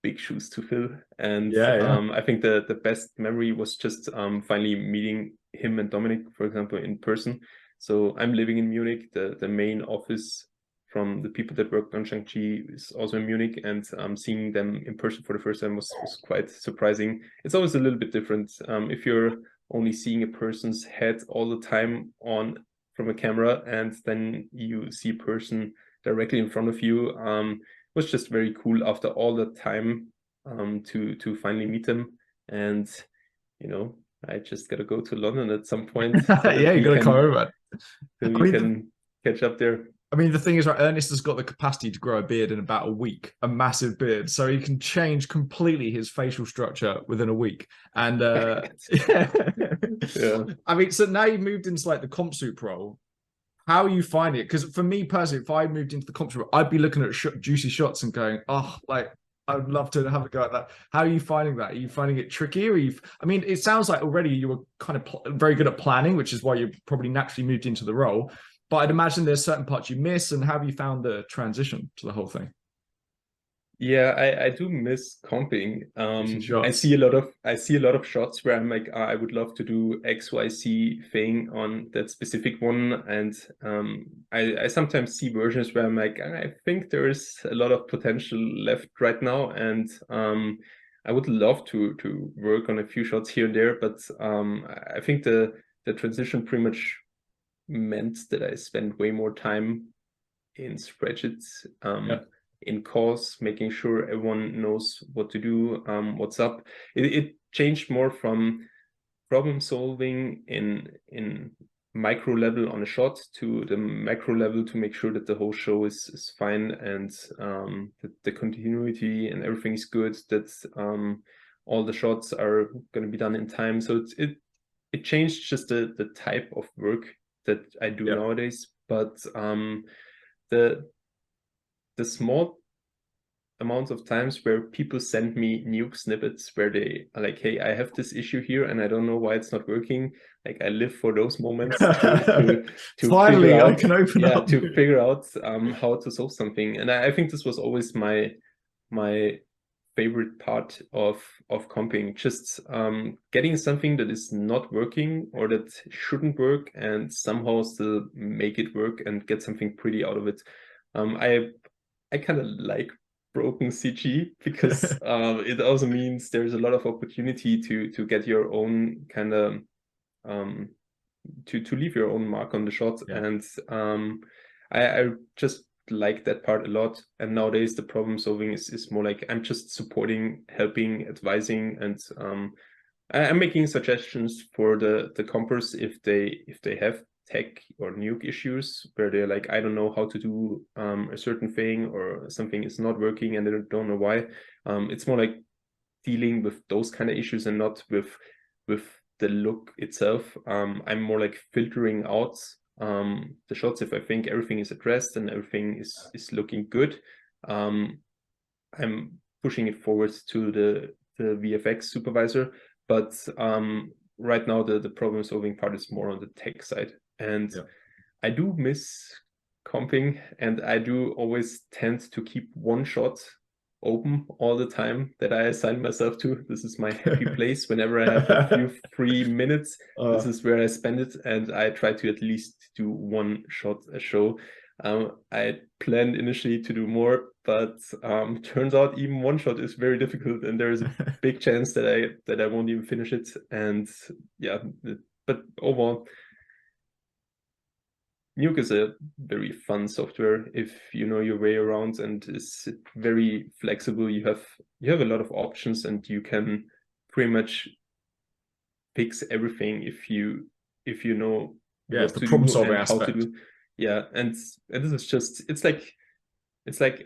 big shoes to fill. And I think the best memory was just finally meeting him and Dominic, for example, in person. So I'm living in Munich. The main office from the people that worked on Shang-Chi is also in Munich, and seeing them in person for the first time was quite surprising. It's always a little bit different if you're only seeing a person's head all the time from a camera, and then you see a person directly in front of you. It was just very cool after all that time to finally meet them. And I just gotta go to London at some point. So yeah, you gotta come over. So we can catch up there. I mean, the thing is, right, Ernest has got the capacity to grow a beard in about a week, a massive beard. So he can change completely his facial structure within a week. And yeah. I mean, so now you've moved into like the comp soup role. How are you finding it? Because for me personally, if I moved into the comp soup role, I'd be looking at juicy shots and going, oh, like I would love to have a go at that. How are you finding that? Are you finding it tricky, or I mean, it sounds like already you were kind of very good at planning, which is why you probably naturally moved into the role. But I'd imagine there's certain parts you miss. And how have you found the transition to the whole thing? Yeah, I do miss comping. Taking I shots. see a lot of shots where I'm like, I would love to do XYZ thing on that specific one. And I sometimes see versions where I'm like, I think there is a lot of potential left right now. And I would love to work on a few shots here and there, but I think the transition pretty much meant that I spent way more time in spreadsheets. Yeah. In calls, making sure everyone knows what to do, what's up. It changed more from problem solving in micro level on a shot to the macro level to make sure that the whole show is fine, and that the continuity and everything is good, that all the shots are going to be done in time. So it changed just the type of work that I do nowadays. But the small amounts of times where people send me nuke snippets where they are like, hey, I have this issue here and I don't know why it's not working. Like, I live for those moments to Finally, figure out, I can open up. to figure out how to solve something. And I think this was always my favorite part of comping, just getting something that is not working or that shouldn't work and somehow still make it work and get something pretty out of it. I kind of like broken CG because it also means there's a lot of opportunity to get your own kind of to leave your own mark on the shot. And I just like that part a lot. And nowadays the problem solving is more like I'm just supporting, helping, advising, and I'm making suggestions for the compers if they have tech or nuke issues where they're like, I don't know how to do a certain thing, or something is not working and they don't know why. It's more like dealing with those kind of issues and not with the look itself. I'm more like filtering out the shots. If I think everything is addressed and everything is looking good, I'm pushing it forward to the VFX supervisor. But right now the problem solving part is more on the tech side. And I do miss comping, and I do always tend to keep one shot open all the time that I assign myself to. This is my happy place. Whenever I have a few free minutes, this is where I spend it, and I try to at least do one shot a show. I planned initially to do more, but turns out even one shot is very difficult, and there is a big chance that I won't even finish it. And yeah, but overall, Nuke is a very fun software if you know your way around, and is very flexible. You have a lot of options, and you can pretty much fix everything if you know what the to problem do solving and how to aspect. do. Yeah, and this is just it's like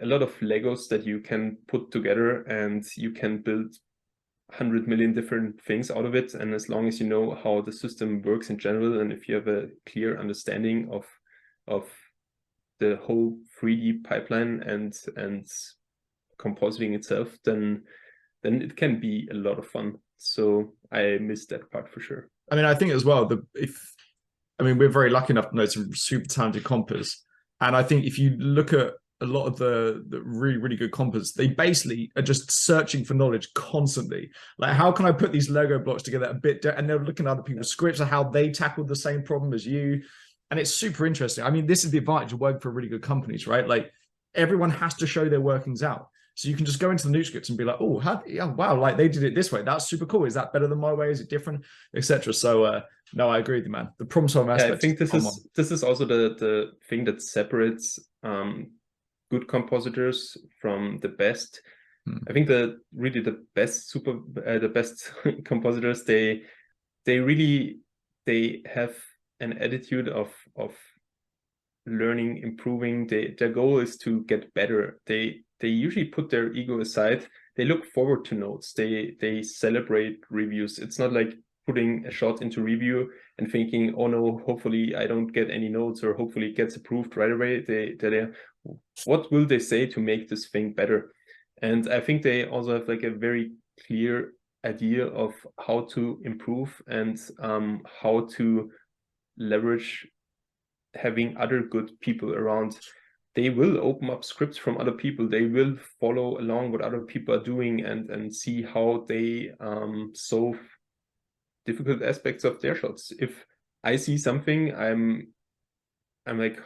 a lot of Legos that you can put together, and you can build 100 million different things out of it. And as long as you know how the system works in general, and if you have a clear understanding of the whole 3D pipeline and compositing itself, then it can be a lot of fun. So I miss that part for sure. I mean, I think as well, we're very lucky enough to know some super talented compers. And I think if you look at a lot of the really, really good compers, they basically are just searching for knowledge constantly. Like, how can I put these Lego blocks together a bit? And they're looking at other people's scripts and how they tackled the same problem as you. And it's super interesting. I mean, this is the advantage of working for really good companies, right? Like, everyone has to show their workings out. So you can just go into the nuke scripts and be like, oh, wow, like they did it this way. That's super cool. Is that better than my way? Is it different? Etc. So no, I agree with you, man. The problem solving aspect. I think this is also the thing that separates good compositors from the best. I think the best compositors, they have an attitude of learning, improving. Their goal is to get better. They usually put their ego aside. They look forward to notes. They celebrate reviews. It's not like putting a shot into review and thinking, oh no, hopefully I don't get any notes, or hopefully it gets approved right away. What will they say to make this thing better? And I think they also have like a very clear idea of how to improve and how to leverage having other good people around. They will open up scripts from other people. They will follow along what other people are doing and see how they solve difficult aspects of their shots. If I see something, I'm like,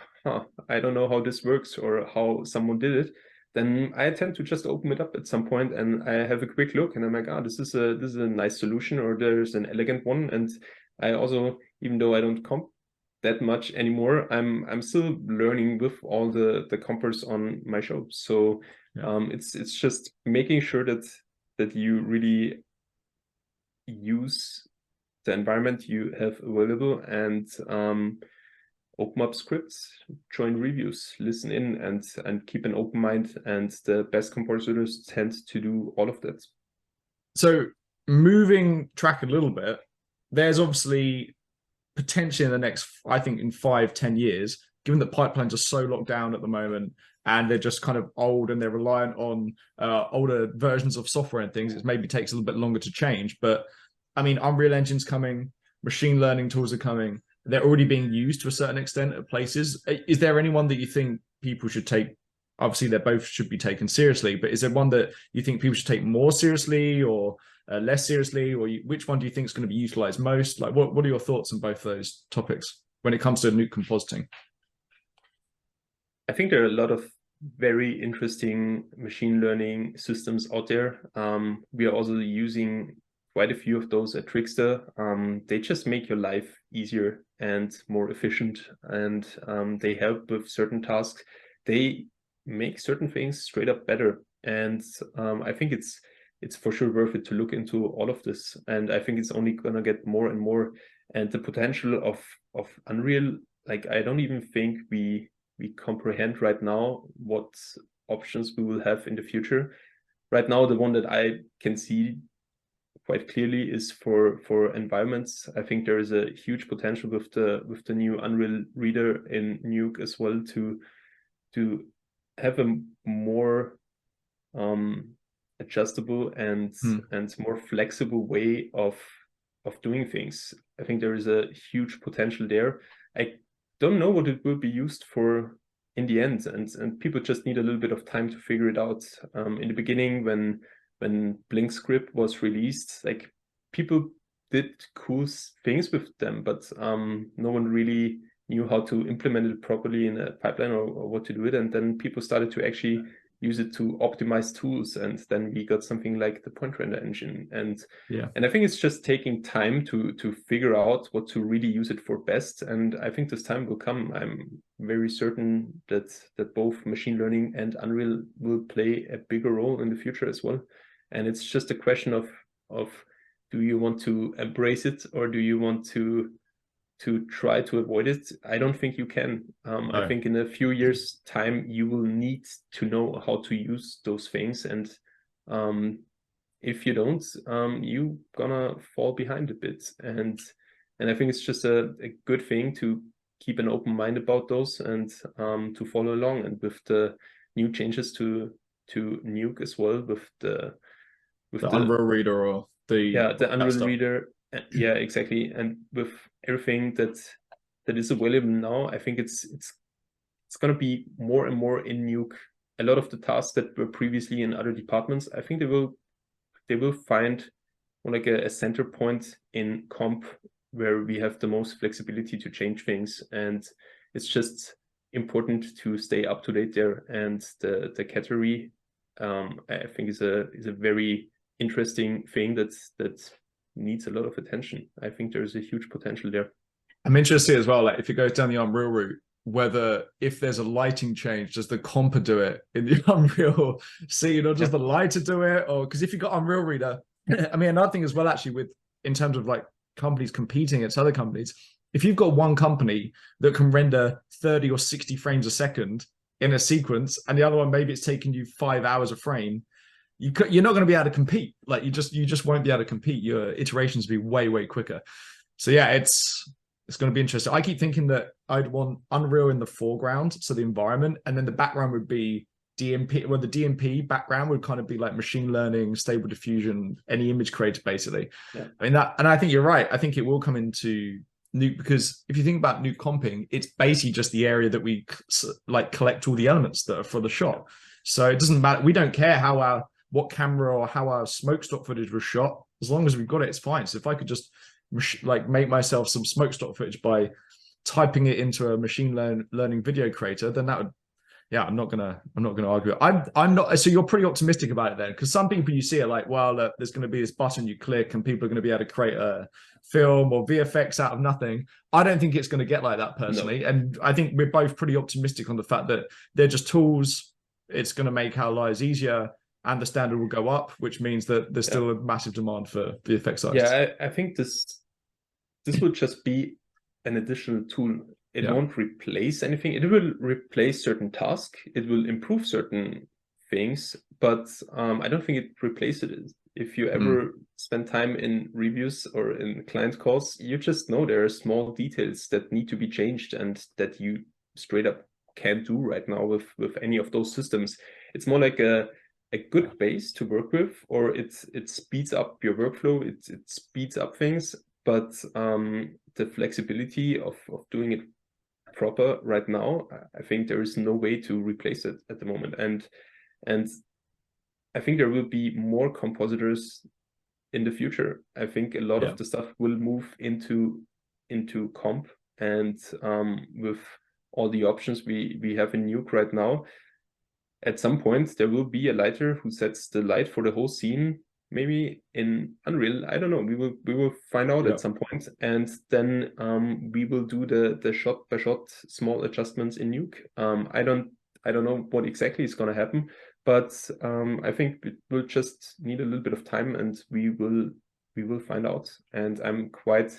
I don't know how this works or how someone did it. Then I tend to just open it up at some point and I have a quick look and I'm like, this is a nice solution, or there's an elegant one. And I also, even though I don't comp that much anymore, I'm still learning with all the compers on my show. So it's just making sure that you really use the environment you have available and open up scripts, join reviews, listen in, and keep an open mind. And the best compositors tend to do all of that. So moving track a little bit, there's obviously potentially in the next, I think in 5-10 years, given that pipelines are so locked down at the moment and they're just kind of old and they're reliant on older versions of software and things, it maybe takes a little bit longer to change. But I mean, Unreal Engine's coming, machine learning tools are coming. They're already being used to a certain extent at places. Is there anyone that you think people should take? Obviously, they both should be taken seriously, but is there one that you think people should take more seriously or less seriously, or which one do you think is going to be utilized most? Like, what are your thoughts on both those topics when it comes to nuke compositing? I think there are a lot of very interesting machine learning systems out there. We are also using quite a few of those at Trickster. They just make your life easier and more efficient, and they help with certain tasks. They make certain things straight up better. And I think it's for sure worth it to look into all of this. And I think it's only gonna get more and more. And the potential of Unreal, like I don't even think we comprehend right now what options we will have in the future. Right now, the one that I can see quite clearly is for environments. I think there is a huge potential with the new Unreal Reader in Nuke as well to have a more adjustable and more flexible way of doing things. I think there is a huge potential there. I don't know what it will be used for in the end, and people just need a little bit of time to figure it out. In the beginning, when Blink script was released, like people did cool things with them, but no one really knew how to implement it properly in a pipeline or what to do it. And then people started to actually use it to optimize tools, and then we got something like the point render engine. And I think it's just taking time to figure out what to really use it for best. And I think this time will come. I'm very certain that both machine learning and Unreal will play a bigger role in the future as well. And it's just a question of do you want to embrace it or do you want to try to avoid it? I don't think you can. I think in a few years' time, you will need to know how to use those things. And if you don't, you're gonna fall behind a bit. And I think it's just a good thing to keep an open mind about those and to follow along. And with the new changes to Nuke as well, with the Unreal Reader or the Unreal Reader. Yeah, exactly. And with everything that is available now, I think it's going to be more and more in Nuke. A lot of the tasks that were previously in other departments, I think they will find like a center point in comp where we have the most flexibility to change things. And it's just important to stay up to date there. And the category, I think is a very interesting thing that needs a lot of attention. I think there's a huge potential there. I'm interested as well, like if it goes down the Unreal route, whether if there's a lighting change, does the comper do it in the Unreal scene, or does the lighter do it? Or because if you've got Unreal Reader, I mean, another thing as well, actually, with in terms of like companies competing against other companies, if you've got one company that can render 30 or 60 frames a second in a sequence, and the other one maybe it's taking you 5 hours a frame, you're not going to be able to compete. Like you just won't be able to compete. Your iterations will be way quicker. So yeah, it's going to be interesting. I keep thinking that I'd want Unreal in the foreground, so the environment, and then the background would be DMP, well, the DMP background would kind of be like machine learning, stable diffusion, any image creator, basically. Yeah. I mean that, and I think you're right. I think it will come into nuke, because if you think about nuke comping, it's basically just the area that we like collect all the elements that are for the shot. So it doesn't matter. We don't care what camera or how our smoke stock footage was shot. As long as we've got it, it's fine. So if I could just like make myself some smoke stock footage by typing it into a machine learning video creator, then that would, yeah, I'm not gonna argue it. I'm not. So you're pretty optimistic about it then, because some people you see are like, well, look, there's going to be this button you click, and people are going to be able to create a film or VFX out of nothing. I don't think it's going to get like that personally, and I think we're both pretty optimistic on the fact that they're just tools. It's going to make our lives easier, and the standard will go up, which means that there's still a massive demand for VFX artists. Yeah, I think this will just be an additional tool. It won't replace anything. It will replace certain tasks. It will improve certain things, but I don't think it replaces it. If you ever spend time in reviews or in client calls, you just know there are small details that need to be changed and that you straight up can't do right now with any of those systems. It's more like a good base to work with, or it speeds up your workflow. It speeds up things, but the flexibility of doing it proper right now, I think there is no way to replace it at the moment. And I think there will be more compositors in the future. I think a lot of the stuff will move into comp, and with all the options we have in Nuke right now, at some point there will be a lighter who sets the light for the whole scene, maybe in Unreal. I don't know. We will find out at some point, and then we will do the shot by shot small adjustments in Nuke. I don't know what exactly is going to happen, but I think it will just need a little bit of time, and we will find out. And I'm quite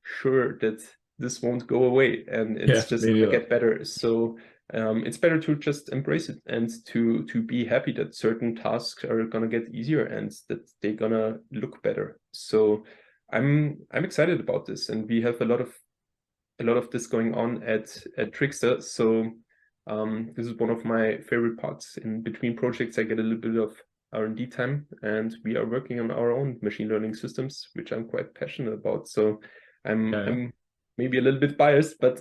sure that this won't go away, and it's just going to get better. So it's better to just embrace it and to be happy that certain tasks are gonna get easier and that they're gonna look better. So I'm excited about this, and we have a lot of this going on at Trickster. So this is one of my favorite parts. In between projects, I get a little bit of R&D time, and we are working on our own machine learning systems, which I'm quite passionate about. So I'm maybe a little bit biased, but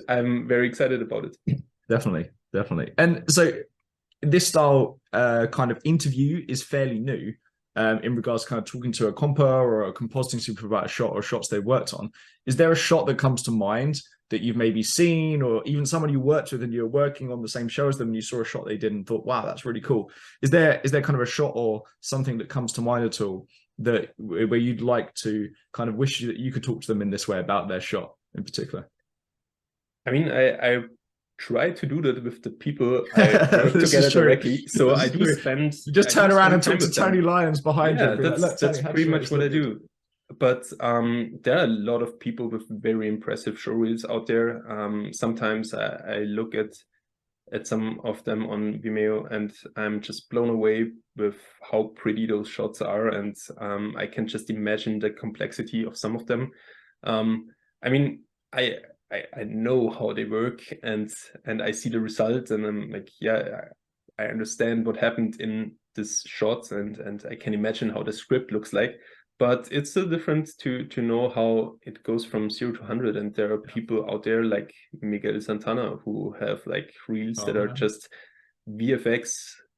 I'm very excited about it. Definitely. And so this style kind of interview is fairly new in regards to kind of talking to a compo or a compositing supervisor about a shot or shots they've worked on. Is there a shot that comes to mind that you've maybe seen, or even someone you worked with and you're working on the same show as them and you saw a shot they did and thought, wow, that's really cool? Is there kind of a shot or something that comes to mind at all that where you'd like to kind of wish that you could talk to them in this way about their shot in particular? I mean, I try to do that with the people I work together directly. So I do spend. You just turn around and talk to Tony Lyons behind you. That's pretty much what I do. But there are a lot of people with very impressive show reels out there. Sometimes I look at some of them on Vimeo, and I'm just blown away with how pretty those shots are, and I can just imagine the complexity of some of them. I mean, I know how they work, and I see the results, and I'm like, yeah, I understand what happened in this shot, and I can imagine how the script looks like. But it's still different to know how it goes from 0 to 100. And there are people out there like Miguel Santana who have like reels that are just VFX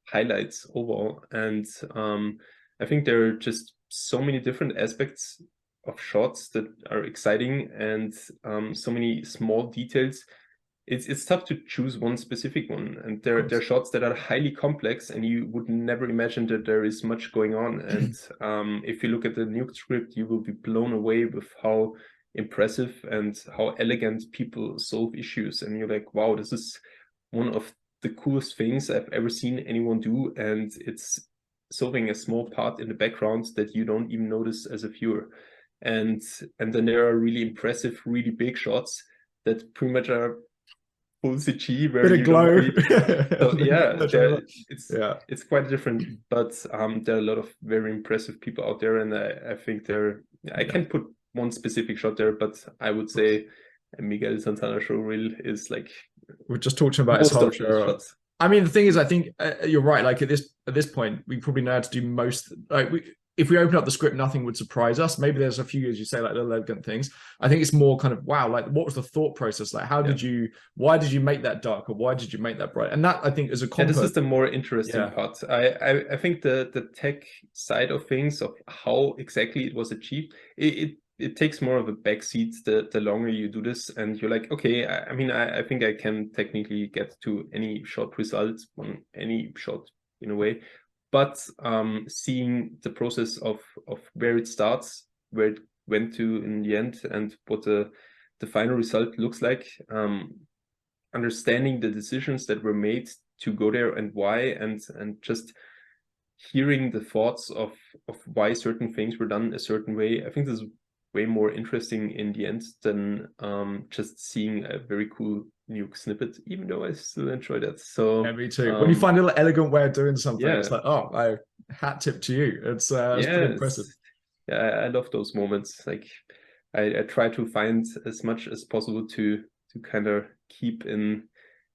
highlights overall. And I think there are just so many different aspects of shots that are exciting, and so many small details. It's tough to choose one specific one, and there are shots that are highly complex, and you would never imagine that there is much going on. And if you look at the Nuke script, you will be blown away with how impressive and how elegant people solve issues. And you're like, wow, this is one of the coolest things I've ever seen anyone do, and it's solving a small part in the background that you don't even notice as a viewer. And then there are really impressive, really big shots that pretty much are full CG, where bit of glow. So yeah, it's quite different. But there are a lot of very impressive people out there, and I think I can't put one specific shot there, but I would say Miguel Santana show reel is like. We're just talking about his whole show. I mean, the thing is, I think you're right. Like at this point, we probably know how to do most. Like if we open up the script, nothing would surprise us. Maybe there's a few, as you say, like little elegant things. I think it's more kind of wow. Like, what was the thought process? Like, how did you? Why did you make that dark, or why did you make that bright? And that I think is a Yeah, this is the more interesting Yeah. part. I think the tech side of things, of how exactly it was achieved, it takes more of a backseat the longer you do this, and you're like, okay, I mean, I think I can technically get to any shot result on any shot in a way, but seeing the process of where it starts, where it went to in the end, and what the final result looks like, understanding the decisions that were made to go there and why, and just hearing the thoughts of why certain things were done a certain way. I think this is way more interesting in the end than just seeing a very cool new snippet, even though I still enjoy that. So yeah, me too. When you find a little elegant way of doing something, yeah, it's like, oh, I hat tip to you. It's pretty impressive. Yeah, I love those moments. Like I try to find as much as possible to kind of keep in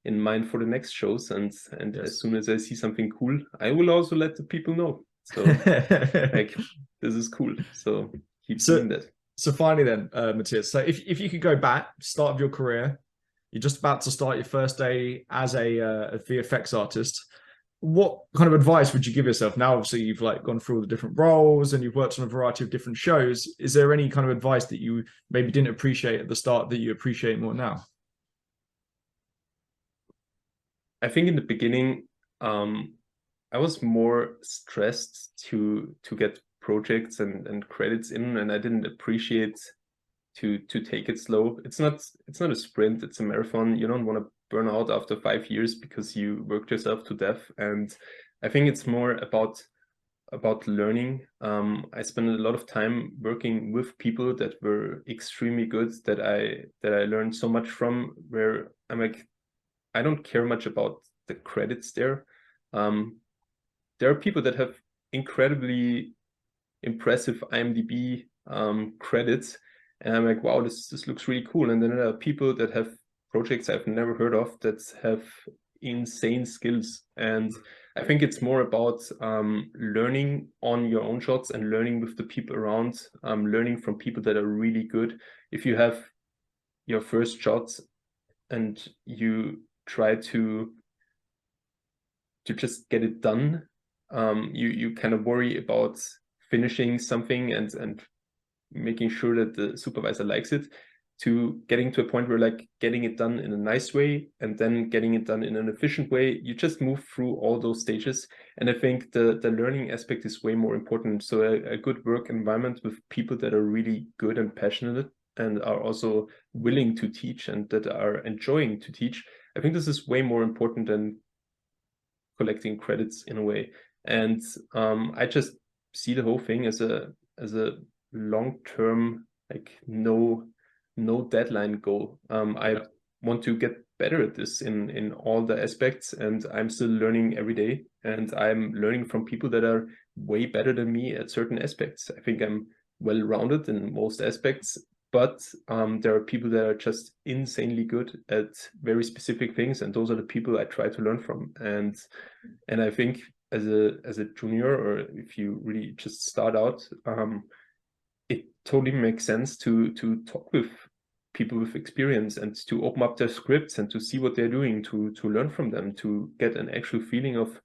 mind for the next shows, and Yes. as soon as I see something cool, I will also let the people know. So like, this is cool. So keep doing that. So finally then, Matthias, so if you could go back, start of your career, you're just about to start your first day as a VFX artist, what kind of advice would you give yourself? Now, obviously, you've like gone through all the different roles and you've worked on a variety of different shows. Is there any kind of advice that you maybe didn't appreciate at the start that you appreciate more now? I think in the beginning, I was more stressed to get projects and credits in, and I didn't appreciate to take it slow. It's not a sprint, it's a marathon. You don't want to burn out after 5 years because you worked yourself to death. And I think it's more about learning. I spent a lot of time working with people that were extremely good, that I learned so much from, where I'm like, I don't care much about the credits there. There are people that have incredibly impressive IMDb credits, and I'm like, wow, this looks really cool. And then there are people that have projects I've never heard of that have insane skills. And I think it's more about learning on your own shots and learning with the people around, learning from people that are really good. If you have your first shots and you try to just get it done, you kind of worry about finishing something and making sure that the supervisor likes it, to getting to a point where like getting it done in a nice way and then getting it done in an efficient way. You just move through all those stages, and I think the learning aspect is way more important. So a good work environment with people that are really good and passionate and are also willing to teach and that are enjoying to teach, I think this is way more important than collecting credits in a way. And I just see the whole thing as a long-term, like no deadline goal. I want to get better at this in all the aspects, and I'm still learning every day, and I'm learning from people that are way better than me at certain aspects. I think I'm well-rounded in most aspects, but there are people that are just insanely good at very specific things, and those are the people I try to learn from. And I think as a junior, or if you really just start out, it totally makes sense to talk with people with experience and to open up their scripts and to see what they're doing, to learn from them, to get an actual feeling of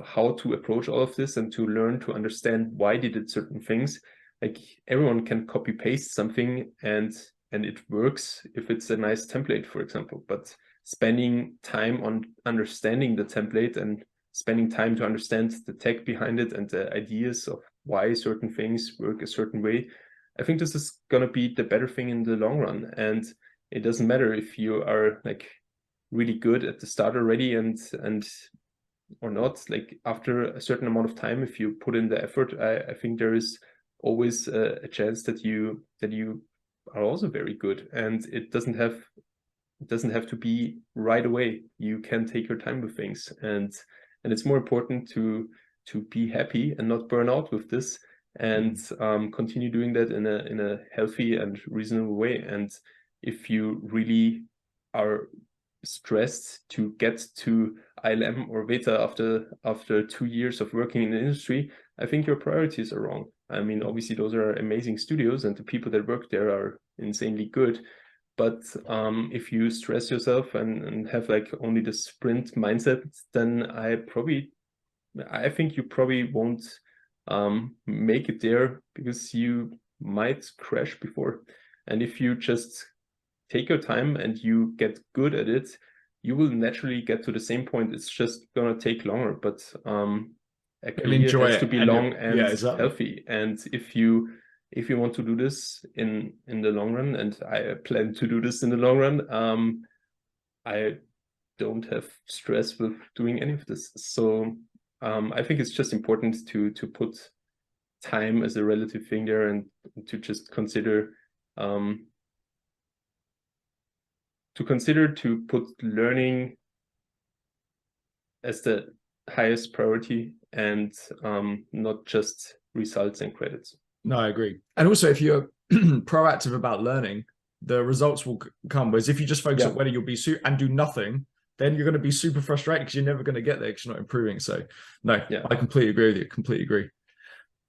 how to approach all of this, and to learn to understand why they did certain things. Like, everyone can copy paste something and it works if it's a nice template, for example, but spending time on understanding the template and spending time to understand the tech behind it and the ideas of why certain things work a certain way, I think this is going to be the better thing in the long run. And it doesn't matter if you are like really good at the start already and or not. Like, after a certain amount of time, if you put in the effort, I think there is always a chance that you are also very good. And it doesn't have to be right away. You can take your time with things, and it's more important to be happy and not burn out with this, and continue doing that in a healthy and reasonable way. And if you really are stressed to get to ILM or Veta after 2 years of working in the industry, I think your priorities are wrong. I mean, obviously those are amazing studios and the people that work there are insanely good. But if you stress yourself and have like only the sprint mindset, then I think you probably won't make it there, because you might crash before. And if you just take your time and you get good at it, you will naturally get to the same point. It's just gonna take longer, but a career has to be long and healthy. And if you want to do this in the long run, and I plan to do this in the long run, I don't have stress with doing any of this. So I think it's just important to put time as a relative thing there, and to just consider to put learning as the highest priority, and not just results and credits. No, I agree. And also, if you're proactive about learning, the results will come. Whereas if you just focus on whether you'll be and do nothing, then you're going to be super frustrated because you're never going to get there because you're not improving. So no, I completely agree with you. Completely agree.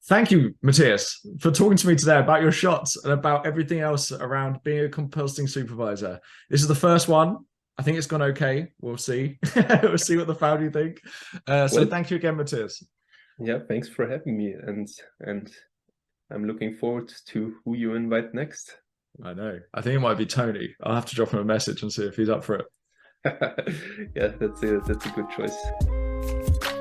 Thank you, Matthias, for talking to me today about your shots and about everything else around being a compositing supervisor. This is the first one. I think it's gone okay. We'll see. We'll see what the Foundry think. So thank you again, Matthias. Yeah, thanks for having me. And I'm looking forward to who you invite next. I know. I think it might be Tony. I'll have to drop him a message and see if he's up for it. Yeah, that's a good choice.